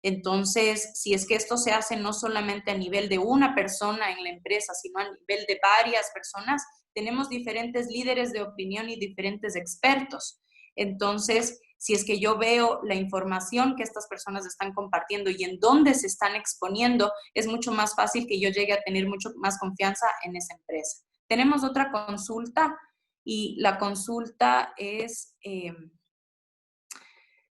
Entonces, si es que esto se hace no solamente a nivel de una persona en la empresa, sino a nivel de varias personas, tenemos diferentes líderes de opinión y diferentes expertos. Entonces, si es que yo veo la información que estas personas están compartiendo y en dónde se están exponiendo, es mucho más fácil que yo llegue a tener mucho más confianza en esa empresa. Tenemos otra consulta y la consulta es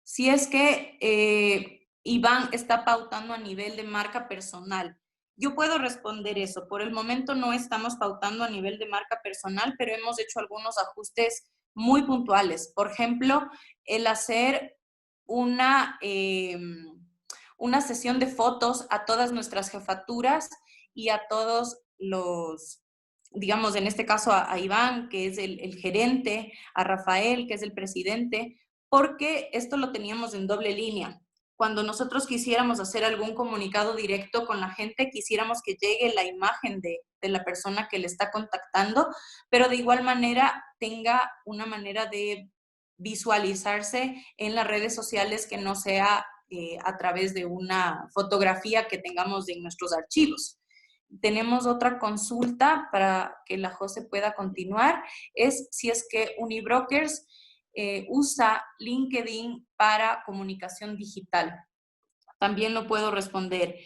si es que Iván está pautando a nivel de marca personal. Yo puedo responder eso. Por el momento no estamos pautando a nivel de marca personal, pero hemos hecho algunos ajustes muy puntuales. Por ejemplo, el hacer una sesión de fotos a todas nuestras jefaturas y a todos los, digamos, en este caso a Iván, que es el gerente, a Rafael, que es el presidente, porque esto lo teníamos en doble línea. Cuando nosotros quisiéramos hacer algún comunicado directo con la gente, quisiéramos que llegue la imagen de la persona que le está contactando, pero de igual manera tenga una manera de visualizarse en las redes sociales que no sea a través de una fotografía que tengamos en nuestros archivos. Tenemos otra consulta para que la José pueda continuar, es si es que Unibrokers usa LinkedIn para comunicación digital. También lo puedo responder.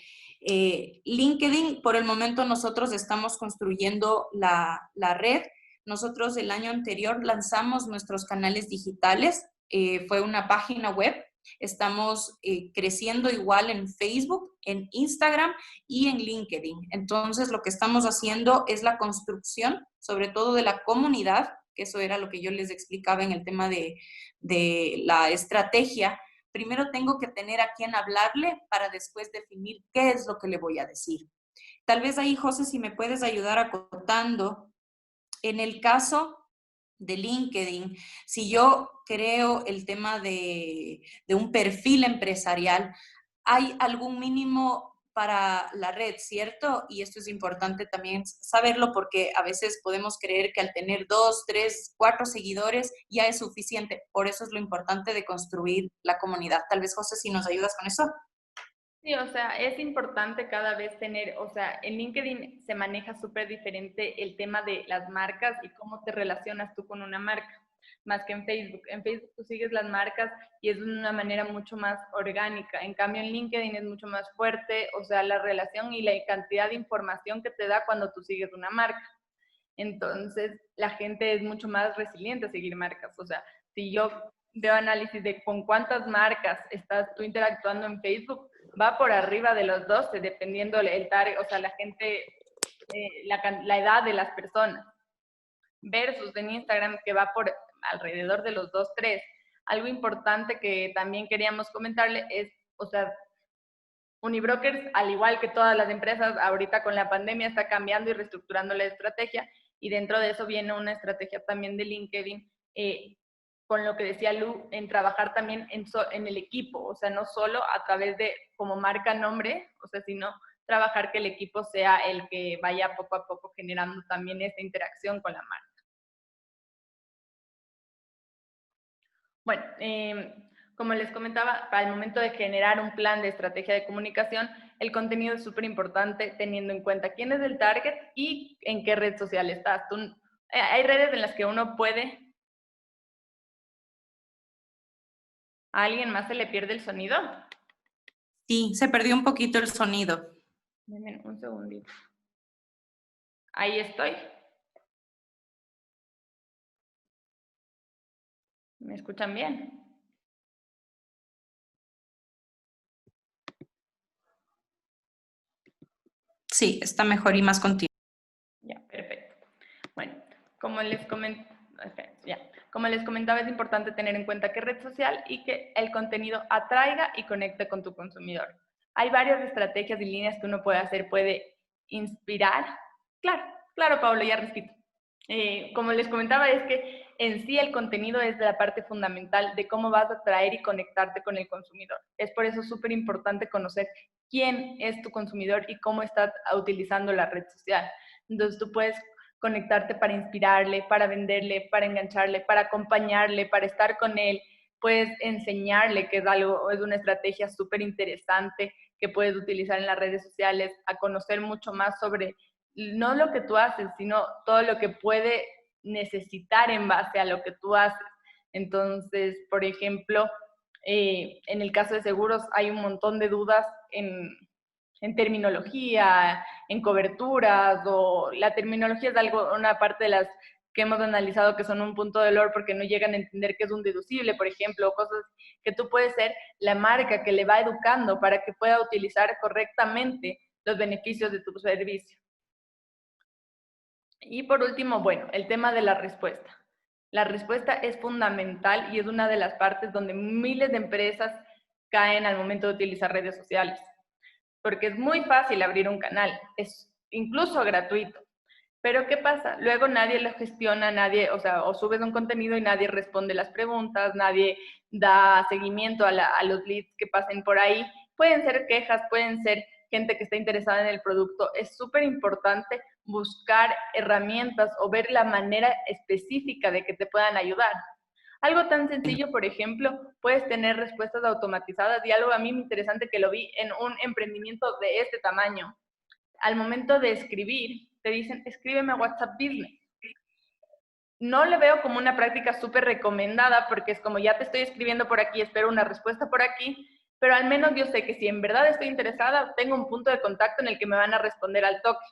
LinkedIn, por el momento nosotros estamos construyendo la red. Nosotros el año anterior lanzamos nuestros canales digitales. Fue una página web. Estamos creciendo igual en Facebook, en Instagram y en LinkedIn. Entonces, lo que estamos haciendo es la construcción, sobre todo de la comunidad, que eso era lo que yo les explicaba en el tema de la estrategia. Primero tengo que tener a quién hablarle para después definir qué es lo que le voy a decir. Tal vez ahí, José, si me puedes ayudar acotando. En el caso de LinkedIn, si yo creo el tema de un perfil empresarial, hay algún mínimo para la red, ¿cierto? Y esto es importante también saberlo porque a veces podemos creer que al tener 2, 3, 4 seguidores ya es suficiente. Por eso es lo importante de construir la comunidad. Tal vez, José, si nos ayudas con eso. Sí, o sea, es importante cada vez tener, o sea, en LinkedIn se maneja súper diferente el tema de las marcas y cómo te relacionas tú con una marca. más que en Facebook. En Facebook tú sigues las marcas y es de una manera mucho más orgánica. En cambio, en LinkedIn es mucho más fuerte, o sea, la relación y la cantidad de información que te da cuando tú sigues una marca. Entonces, la gente es mucho más resiliente a seguir marcas. O sea, si yo veo análisis de con cuántas marcas estás tú interactuando en Facebook, va por arriba de los 12, dependiendo el target, o sea, la gente, la edad de las personas. Versus en Instagram, que va por alrededor de los 2, 3. Algo importante que también queríamos comentarle es, o sea, Unibrokers, al igual que todas las empresas, ahorita con la pandemia está cambiando y reestructurando la estrategia, y dentro de eso viene una estrategia también de LinkedIn, con lo que decía Lu, en trabajar también en el equipo, o sea, no solo a través de como marca nombre, o sea, sino trabajar que el equipo sea el que vaya poco a poco generando también esta interacción con la marca. Bueno, como les comentaba, para el momento de generar un plan de estrategia de comunicación, el contenido es súper importante teniendo en cuenta quién es el target y en qué red social estás. Hay redes en las que uno puede... ¿A alguien más se le pierde el sonido? Sí, se perdió un poquito el sonido. Denme un segundito. Ahí estoy. ¿Me escuchan bien? Sí, está mejor y más continuo. Ya, perfecto. Bueno, como les comentaba, es importante tener en cuenta qué red social y que el contenido atraiga y conecte con tu consumidor. Hay varias estrategias y líneas que uno puede hacer. Puede inspirar. Claro, Pablo, ya repito. Como les comentaba, es que en sí el contenido es la parte fundamental de cómo vas a atraer y conectarte con el consumidor. Es por eso súper importante conocer quién es tu consumidor y cómo está utilizando la red social. Entonces tú puedes conectarte para inspirarle, para venderle, para engancharle, para acompañarle, para estar con él. Puedes enseñarle, que es una estrategia súper interesante que puedes utilizar en las redes sociales, a conocer mucho más sobre no lo que tú haces, sino todo lo que puede necesitar en base a lo que tú haces. Entonces, por ejemplo, en el caso de seguros hay un montón de dudas en terminología, en coberturas, o la terminología es una parte de las que hemos analizado que son un punto de dolor porque no llegan a entender qué es un deducible, por ejemplo, cosas que tú puedes ser la marca que le va educando para que pueda utilizar correctamente los beneficios de tu servicio. Y por último, bueno, el tema de la respuesta. La respuesta es fundamental y es una de las partes donde miles de empresas caen al momento de utilizar redes sociales. Porque es muy fácil abrir un canal, es incluso gratuito. Pero ¿qué pasa? Luego nadie lo gestiona, o subes un contenido y nadie responde las preguntas, nadie da seguimiento a los leads que pasen por ahí. Pueden ser quejas, pueden ser gente que está interesada en el producto. Es súper importante buscar herramientas o ver la manera específica de que te puedan ayudar. Algo tan sencillo, por ejemplo, puedes tener respuestas automatizadas, y algo a mí muy interesante que lo vi en un emprendimiento de este tamaño. Al momento de escribir, te dicen, escríbeme a WhatsApp Business. No le veo como una práctica súper recomendada, porque es como ya te estoy escribiendo por aquí, espero una respuesta por aquí, pero al menos yo sé que si en verdad estoy interesada, tengo un punto de contacto en el que me van a responder al toque.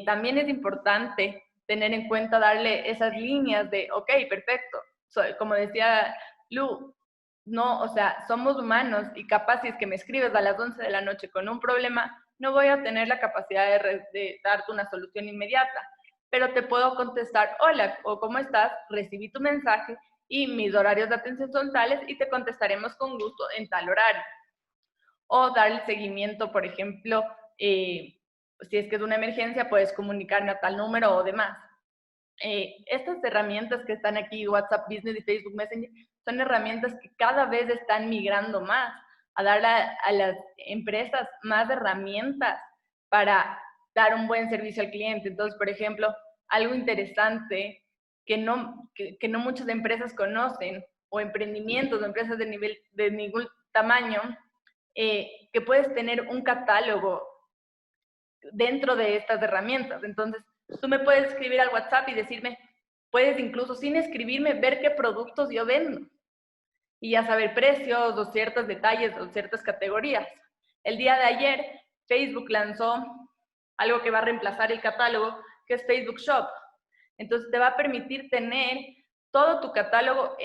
También es importante tener en cuenta, darle esas líneas de, ok, perfecto, como decía Lu, no, o sea, somos humanos y capaz si es que me escribes a las 11 de la noche con un problema, no voy a tener la capacidad de darte una solución inmediata, pero te puedo contestar, hola, o ¿cómo estás? Recibí tu mensaje y mis horarios de atención son tales y te contestaremos con gusto en tal horario. O darle seguimiento, por ejemplo, si es que es una emergencia, puedes comunicarme a tal número o demás. Estas herramientas que están aquí, WhatsApp Business y Facebook Messenger, son herramientas que cada vez están migrando más a dar a las empresas más herramientas para dar un buen servicio al cliente. Entonces, por ejemplo, algo interesante que no muchas empresas conocen, o emprendimientos o empresas de ningún tamaño, que puedes tener un catálogo dentro de estas herramientas. Entonces, tú me puedes escribir al WhatsApp y decirme, puedes incluso sin escribirme ver qué productos yo vendo y ya saber precios o ciertos detalles o ciertas categorías. El día de ayer Facebook lanzó algo que va a reemplazar el catálogo, que es Facebook Shop. Entonces te va a permitir tener todo tu catálogo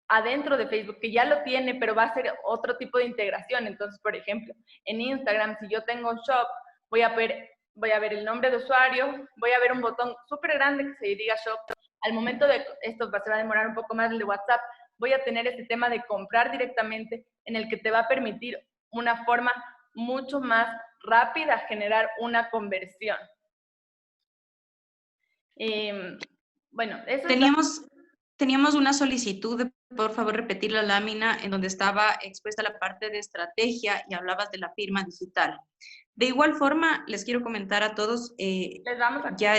adentro de Facebook, que ya lo tiene, pero va a ser otro tipo de integración. Entonces, por ejemplo, en Instagram, si yo tengo un shop, voy a ver el nombre de usuario, voy a ver un botón súper grande que se diga shop. Al momento de esto se va a demorar un poco más el de WhatsApp, voy a tener este tema de comprar directamente, en el que te va a permitir una forma mucho más rápida generar una conversión. Bueno, eso Teníamos una solicitud de, por favor, repetir la lámina en donde estaba expuesta la parte de estrategia y hablabas de la firma digital. De igual forma, les quiero comentar a todos, ya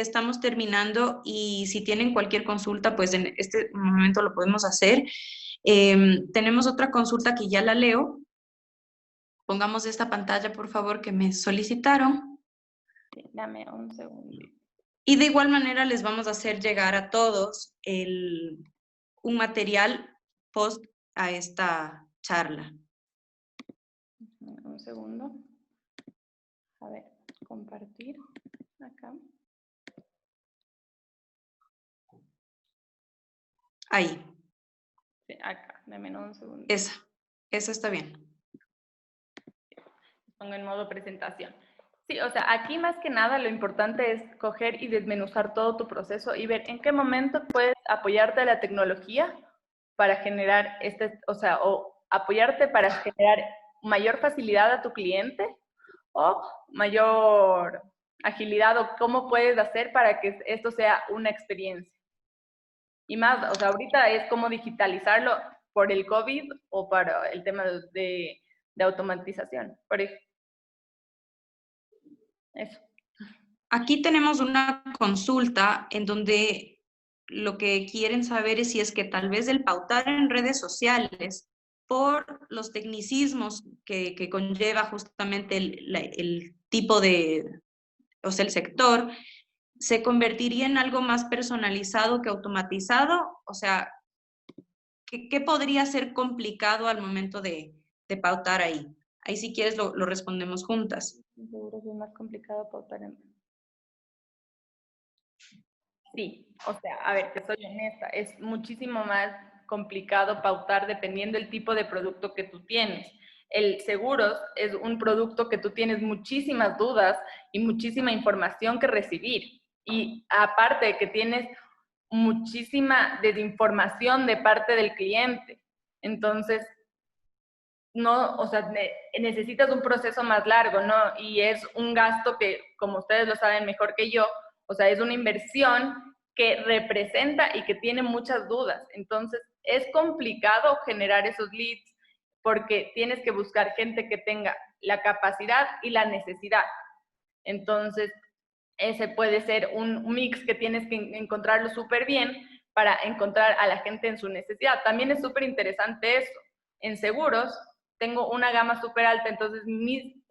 estamos terminando, y si tienen cualquier consulta, pues en este momento lo podemos hacer. Tenemos otra consulta que ya la leo. Pongamos esta pantalla, por favor, que me solicitaron. Sí, dame un segundo. Y de igual manera les vamos a hacer llegar a todos un material post a esta charla. Un segundo. A ver, compartir acá. Ahí. Sí, acá, dame un segundo. Esa está bien. Pongo en modo presentación. Sí, o sea, aquí más que nada lo importante es coger y desmenuzar todo tu proceso y ver en qué momento puedes apoyarte a la tecnología para generar o apoyarte para generar mayor facilidad a tu cliente o mayor agilidad, o cómo puedes hacer para que esto sea una experiencia. Y más, o sea, ahorita es cómo digitalizarlo por el COVID o para el tema de automatización, por ejemplo. Eso. Aquí tenemos una consulta en donde lo que quieren saber es si es que tal vez el pautar en redes sociales, por los tecnicismos que conlleva justamente el tipo de, o sea, el sector, se convertiría en algo más personalizado que automatizado. O sea, ¿qué podría ser complicado al momento de pautar ahí? Ahí, si quieres, lo respondemos juntas. Seguro que es más complicado pautar en... Sí, o sea, a ver, te soy honesta, es muchísimo más complicado pautar dependiendo del tipo de producto que tú tienes. El seguros es un producto que tú tienes muchísimas dudas y muchísima información que recibir. Y aparte de que tienes muchísima desinformación de parte del cliente. Entonces, no, o sea, necesitas un proceso más largo, ¿no? Y es un gasto que, como ustedes lo saben mejor que yo, o sea, es una inversión que representa y que tiene muchas dudas. Entonces, es complicado generar esos leads porque tienes que buscar gente que tenga la capacidad y la necesidad. Entonces, ese puede ser un mix que tienes que encontrarlo súper bien para encontrar a la gente en su necesidad. También es súper interesante eso. En seguros, tengo una gama súper alta, entonces mi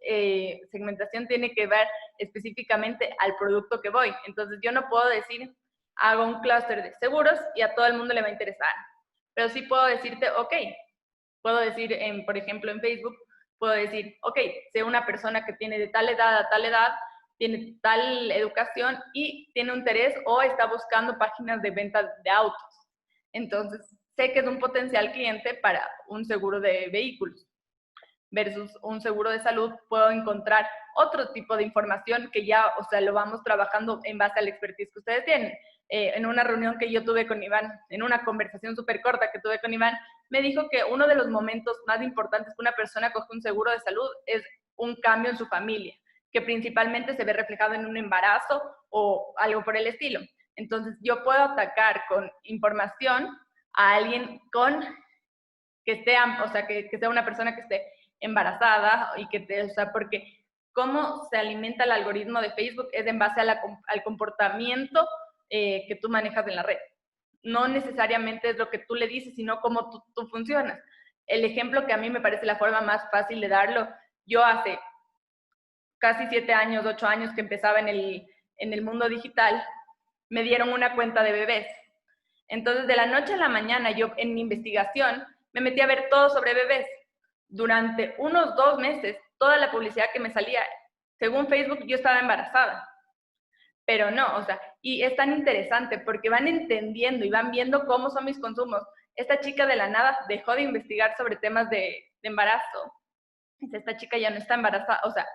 segmentación tiene que ver específicamente al producto que voy. Entonces yo no puedo decir, hago un clúster de seguros y a todo el mundo le va a interesar. Pero sí puedo decirte, ok, puedo decir, por ejemplo, en Facebook, puedo decir, ok, sé una persona que tiene de tal edad a tal edad, tiene tal educación y tiene un interés o está buscando páginas de venta de autos. Entonces, sé que es un potencial cliente para un seguro de vehículos. Versus un seguro de salud, puedo encontrar otro tipo de información que ya, o sea, lo vamos trabajando en base al expertise que ustedes tienen. En una reunión que yo tuve con Iván, en una conversación súper corta que tuve con Iván, me dijo que uno de los momentos más importantes que una persona coge un seguro de salud es un cambio en su familia, que principalmente se ve reflejado en un embarazo o algo por el estilo. Entonces, yo puedo atacar con información a alguien que esté, o sea, que sea una persona que esté embarazada y o sea, porque cómo se alimenta el algoritmo de Facebook es en base al comportamiento que tú manejas en la red. No necesariamente es lo que tú le dices, sino cómo tú funcionas. El ejemplo que a mí me parece la forma más fácil de darlo, yo hace casi 7 años, 8 años que empezaba en el mundo digital, me dieron una cuenta de bebés. Entonces, de la noche a la mañana, yo en mi investigación me metí a ver todo sobre bebés. Durante unos 2 meses, toda la publicidad que me salía, según Facebook, yo estaba embarazada. Pero no, o sea, y es tan interesante porque van entendiendo y van viendo cómo son mis consumos. Esta chica de la nada dejó de investigar sobre temas de embarazo. Esta chica ya no está embarazada, o sea,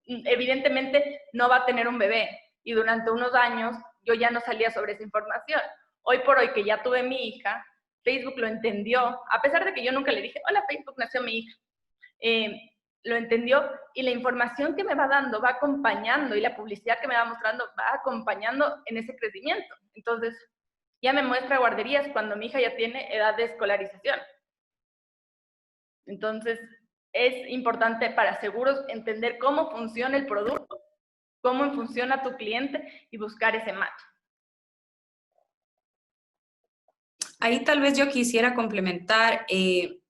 evidentemente no va a tener un bebé. Y durante unos años yo ya no salía sobre esa información. Hoy por hoy que ya tuve mi hija, Facebook lo entendió, a pesar de que yo nunca le dije, hola Facebook, nació mi hija. Lo entendió y la información que me va dando va acompañando y la publicidad que me va mostrando va acompañando en ese crecimiento. Entonces, ya me muestra guarderías cuando mi hija ya tiene edad de escolarización. Entonces, es importante para seguros entender cómo funciona el producto, cómo funciona tu cliente y buscar ese match. Ahí tal vez yo quisiera complementar,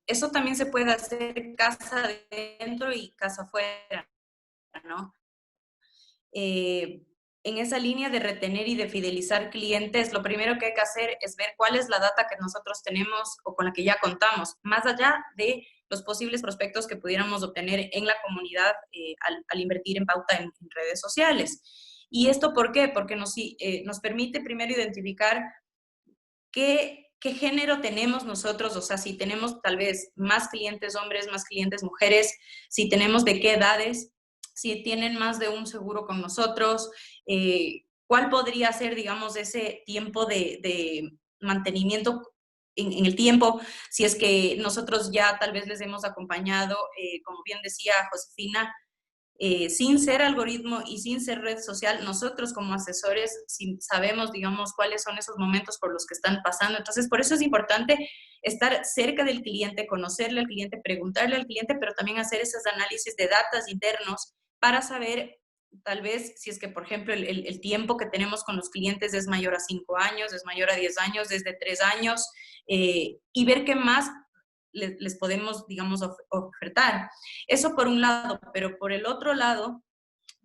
eso también se puede hacer casa adentro y casa afuera, ¿no? En esa línea de retener y de fidelizar clientes, lo primero que hay que hacer es ver cuál es la data que nosotros tenemos o con la que ya contamos, más allá de los posibles prospectos que pudiéramos obtener en la comunidad al invertir en pauta en redes sociales. ¿Y esto por qué? Porque nos permite primero identificar qué género tenemos nosotros, o sea, si tenemos tal vez más clientes hombres, más clientes mujeres, si tenemos de qué edades, si tienen más de un seguro con nosotros, cuál podría ser, digamos, ese tiempo de mantenimiento en el tiempo, si es que nosotros ya tal vez les hemos acompañado, como bien decía Josefina, sin ser algoritmo y sin ser red social, nosotros como asesores sabemos, digamos, cuáles son esos momentos por los que están pasando. Entonces, por eso es importante estar cerca del cliente, conocerle al cliente, preguntarle al cliente, pero también hacer esos análisis de datos internos para saber, tal vez, si es que, por ejemplo, el tiempo que tenemos con los clientes es mayor a 5 años, es mayor a 10 años, desde 3 años, y ver qué más les podemos, digamos, ofertar. Eso por un lado, pero por el otro lado,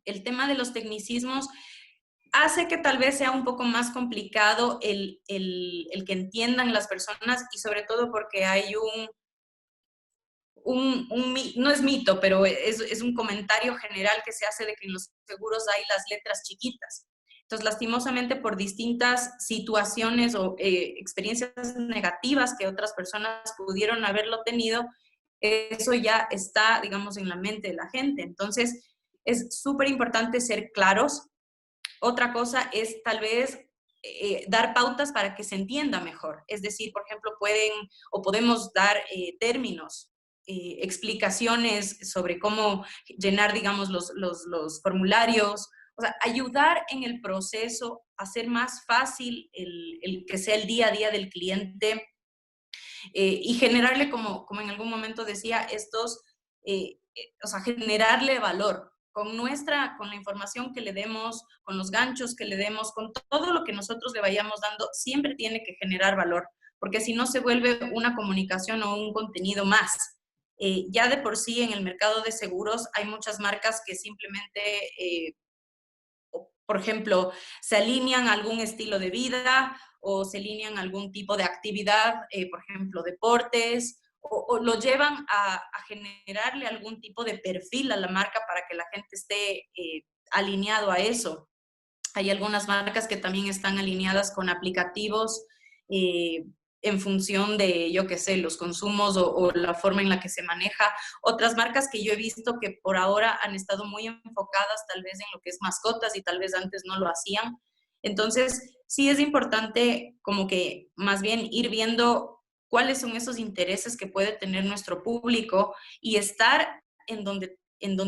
el tema de los tecnicismos hace que tal vez sea un poco más complicado el que entiendan las personas y sobre todo porque hay no es mito, pero es un comentario general que se hace de que en los seguros hay las letras chiquitas. Entonces, lastimosamente, por distintas situaciones o experiencias negativas que otras personas pudieron haberlo tenido, eso ya está, digamos, en la mente de la gente. Entonces, es súper importante ser claros. Otra cosa es tal vez dar pautas para que se entienda mejor. Es decir, por ejemplo, podemos dar términos, explicaciones sobre cómo llenar, digamos, los formularios. O sea, ayudar en el proceso, hacer más fácil el que sea el día a día del cliente y generarle, como en algún momento decía, o sea, generarle valor con la información que le demos, con los ganchos que le demos, con todo lo que nosotros le vayamos dando, siempre tiene que generar valor, porque si no se vuelve una comunicación o un contenido más. Ya de por sí en el mercado de seguros hay muchas marcas que simplemente por ejemplo, se alinean a algún estilo de vida o se alinean a algún tipo de actividad, por ejemplo, deportes, o lo llevan a generarle algún tipo de perfil a la marca para que la gente esté alineado a eso. Hay algunas marcas que también están alineadas con aplicativos en función de, yo qué sé, los consumos o la forma en la que se maneja. Otras marcas que yo he visto que por ahora han estado muy enfocadas tal vez en lo que es mascotas y tal vez antes no lo hacían. Entonces, sí es importante como que más bien ir viendo cuáles son esos intereses que puede tener nuestro público y estar en donde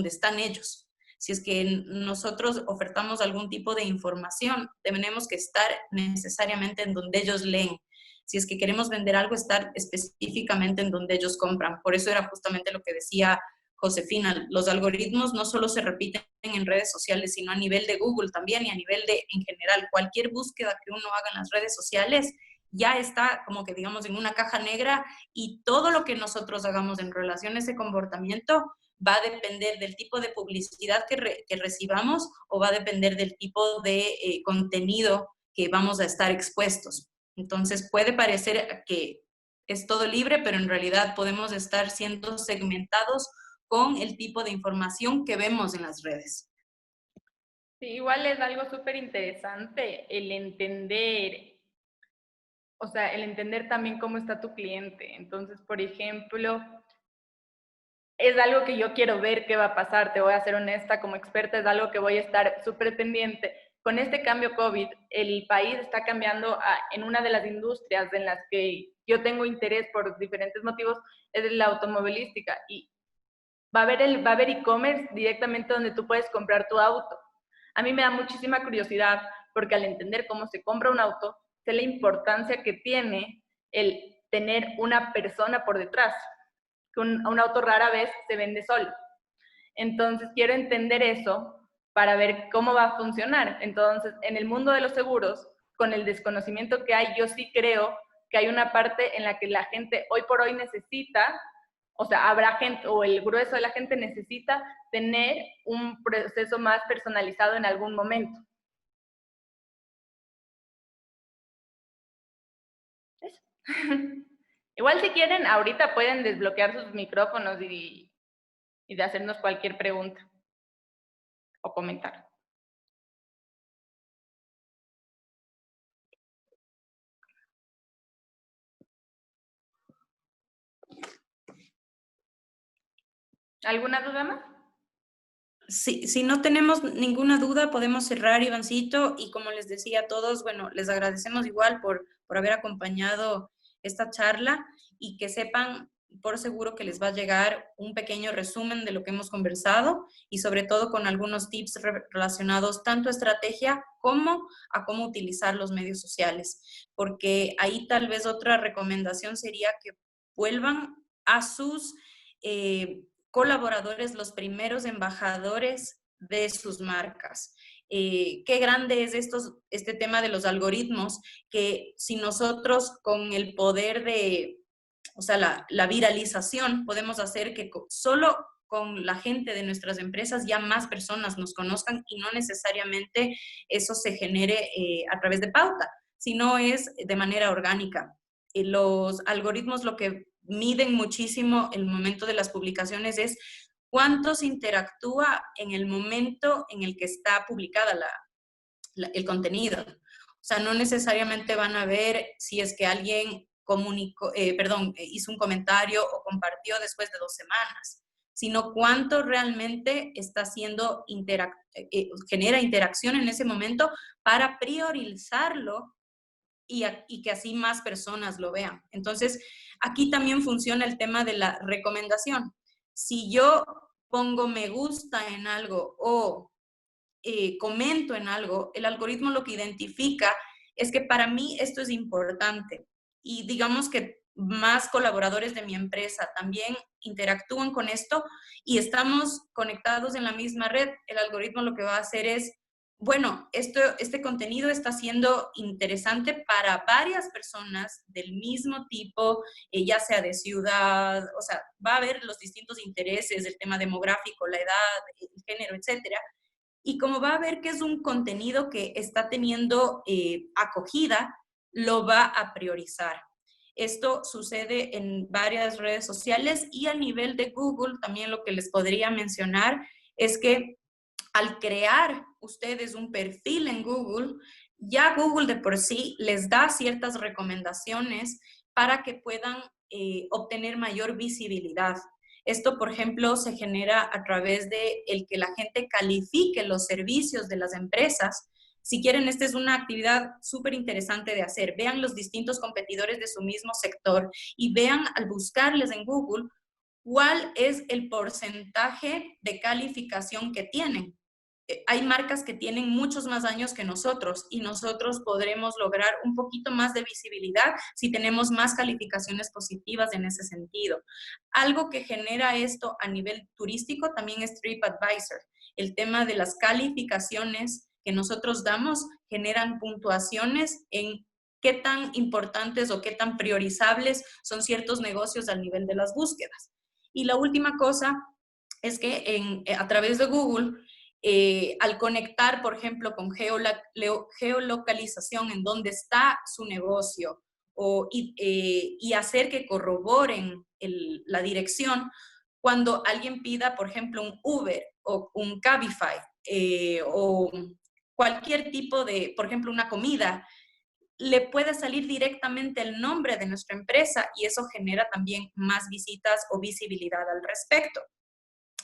están ellos. Si es que nosotros ofertamos algún tipo de información, tenemos que estar necesariamente en donde ellos leen. Si es que queremos vender algo, estar específicamente en donde ellos compran. Por eso era justamente lo que decía Josefina. Los algoritmos no solo se repiten en redes sociales, sino a nivel de Google también y a nivel en general. Cualquier búsqueda que uno haga en las redes sociales ya está como que digamos en una caja negra y todo lo que nosotros hagamos en relación a ese comportamiento va a depender del tipo de publicidad que recibamos o va a depender del tipo de contenido que vamos a estar expuestos. Entonces puede parecer que es todo libre, pero en realidad podemos estar siendo segmentados con el tipo de información que vemos en las redes. Sí, igual es algo súper interesante el entender, o sea, el entender también cómo está tu cliente. Entonces, por ejemplo, es algo que yo quiero ver qué va a pasar, te voy a ser honesta, como experta es algo que voy a estar súper pendiente. Con este cambio COVID, el país está cambiando en una de las industrias en las que yo tengo interés por diferentes motivos, es la automovilística, y va a haber e-commerce directamente donde tú puedes comprar tu auto. A mí me da muchísima curiosidad porque al entender cómo se compra un auto, sé la importancia que tiene el tener una persona por detrás. Que un auto rara vez se vende solo. Entonces, quiero entender eso para ver cómo va a funcionar. Entonces, en el mundo de los seguros, con el desconocimiento que hay, yo sí creo que hay una parte en la que la gente hoy por hoy necesita, o sea, habrá gente, o el grueso de la gente necesita tener un proceso más personalizado en algún momento. Eso. Igual si quieren, ahorita pueden desbloquear sus micrófonos y de hacernos cualquier pregunta o comentar. ¿Alguna duda más? Si no tenemos ninguna duda, podemos cerrar, Ivancito, y como les decía a todos, bueno, les agradecemos igual por haber acompañado esta charla y que sepan por seguro que les va a llegar un pequeño resumen de lo que hemos conversado y sobre todo con algunos tips relacionados tanto a estrategia como a cómo utilizar los medios sociales, porque ahí tal vez otra recomendación sería que vuelvan a sus colaboradores, los primeros embajadores de sus marcas. Qué grande es este tema de los algoritmos, que si nosotros con el poder de, o sea, la viralización, podemos hacer que solo con la gente de nuestras empresas ya más personas nos conozcan y no necesariamente eso se genere a través de pauta, sino es de manera orgánica. Los algoritmos lo que miden muchísimo el momento de las publicaciones es cuánto se interactúa en el momento en el que está publicada el contenido. O sea, no necesariamente van a ver si es que alguien hizo un comentario o compartió después de 2 semanas, sino cuánto realmente está haciendo genera interacción en ese momento para priorizarlo y que así más personas lo vean. Entonces, aquí también funciona el tema de la recomendación. Si yo pongo me gusta en algo o comento en algo, el algoritmo lo que identifica es que para mí esto es importante. Y digamos que más colaboradores de mi empresa también interactúan con esto y estamos conectados en la misma red, el algoritmo lo que va a hacer es, bueno, este contenido está siendo interesante para varias personas del mismo tipo, ya sea de ciudad, o sea, va a haber los distintos intereses, el tema demográfico, la edad, el género, etcétera. Y como va a ver que es un contenido que está teniendo acogida, lo va a priorizar. Esto sucede en varias redes sociales y a nivel de Google también lo que les podría mencionar es que al crear ustedes un perfil en Google, ya Google de por sí les da ciertas recomendaciones para que puedan obtener mayor visibilidad. Esto, por ejemplo, se genera a través de el que la gente califique los servicios de las empresas. Si quieren, esta es una actividad súper interesante de hacer. Vean los distintos competidores de su mismo sector y vean al buscarles en Google cuál es el porcentaje de calificación que tienen. Hay marcas que tienen muchos más años que nosotros y nosotros podremos lograr un poquito más de visibilidad si tenemos más calificaciones positivas en ese sentido. Algo que genera esto a nivel turístico también es TripAdvisor. El tema de las calificaciones que nosotros damos generan puntuaciones en qué tan importantes o qué tan priorizables son ciertos negocios al nivel de las búsquedas. Y la última cosa es que a través de Google al conectar, por ejemplo, con geolocalización en dónde está su negocio y hacer que corroboren la dirección, cuando alguien pida, por ejemplo, un Uber o un Cabify o cualquier tipo de, por ejemplo, una comida, le puede salir directamente el nombre de nuestra empresa y eso genera también más visitas o visibilidad al respecto.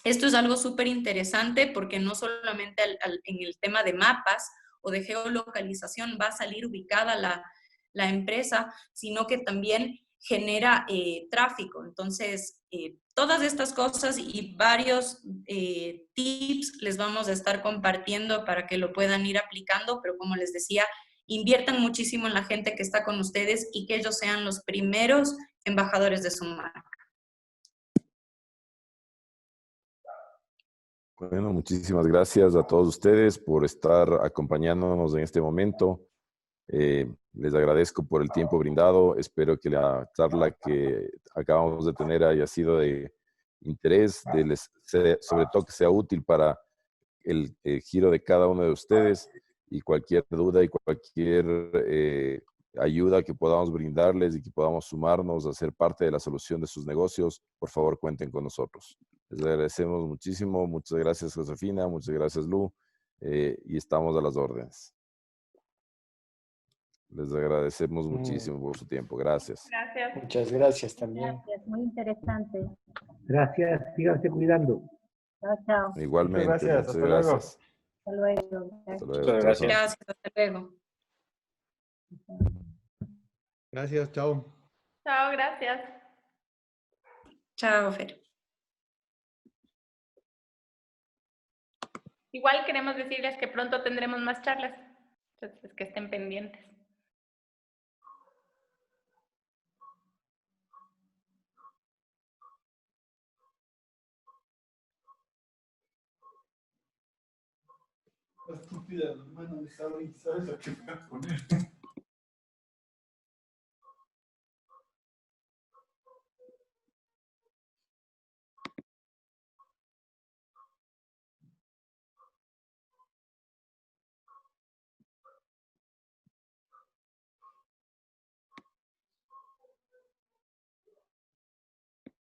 Esto es algo súper interesante porque no solamente en el tema de mapas o de geolocalización va a salir ubicada la empresa, sino que también genera tráfico. Entonces, todas estas cosas y varios tips les vamos a estar compartiendo para que lo puedan ir aplicando, pero como les decía, inviertan muchísimo en la gente que está con ustedes y que ellos sean los primeros embajadores de su marca. Bueno, muchísimas gracias a todos ustedes por estar acompañándonos en este momento. Les agradezco por el tiempo brindado. Espero que la charla que acabamos de tener haya sido de interés, sobre todo que sea útil para el giro de cada uno de ustedes, y cualquier duda y cualquier ayuda que podamos brindarles y que podamos sumarnos a ser parte de la solución de sus negocios, por favor cuenten con nosotros. Les agradecemos muchísimo. Muchas gracias, Josefina. Muchas gracias, Lu. Y estamos a las órdenes. Les agradecemos muchísimo por su tiempo. Gracias. Gracias. Muchas gracias también. Gracias, muy interesante. Gracias, síganse cuidando. Chao, chao. Igualmente, Muchas gracias, muchas hasta luego. gracias. Hasta luego. Hasta Muchas luego. Chao, gracias. chao. Gracias, hasta luego. Gracias, chao. Chao, gracias. Chao, Fer. Igual queremos decirles que pronto tendremos más charlas, entonces que estén pendientes. Estúpida, hermano, ¿sabes lo que voy a poner?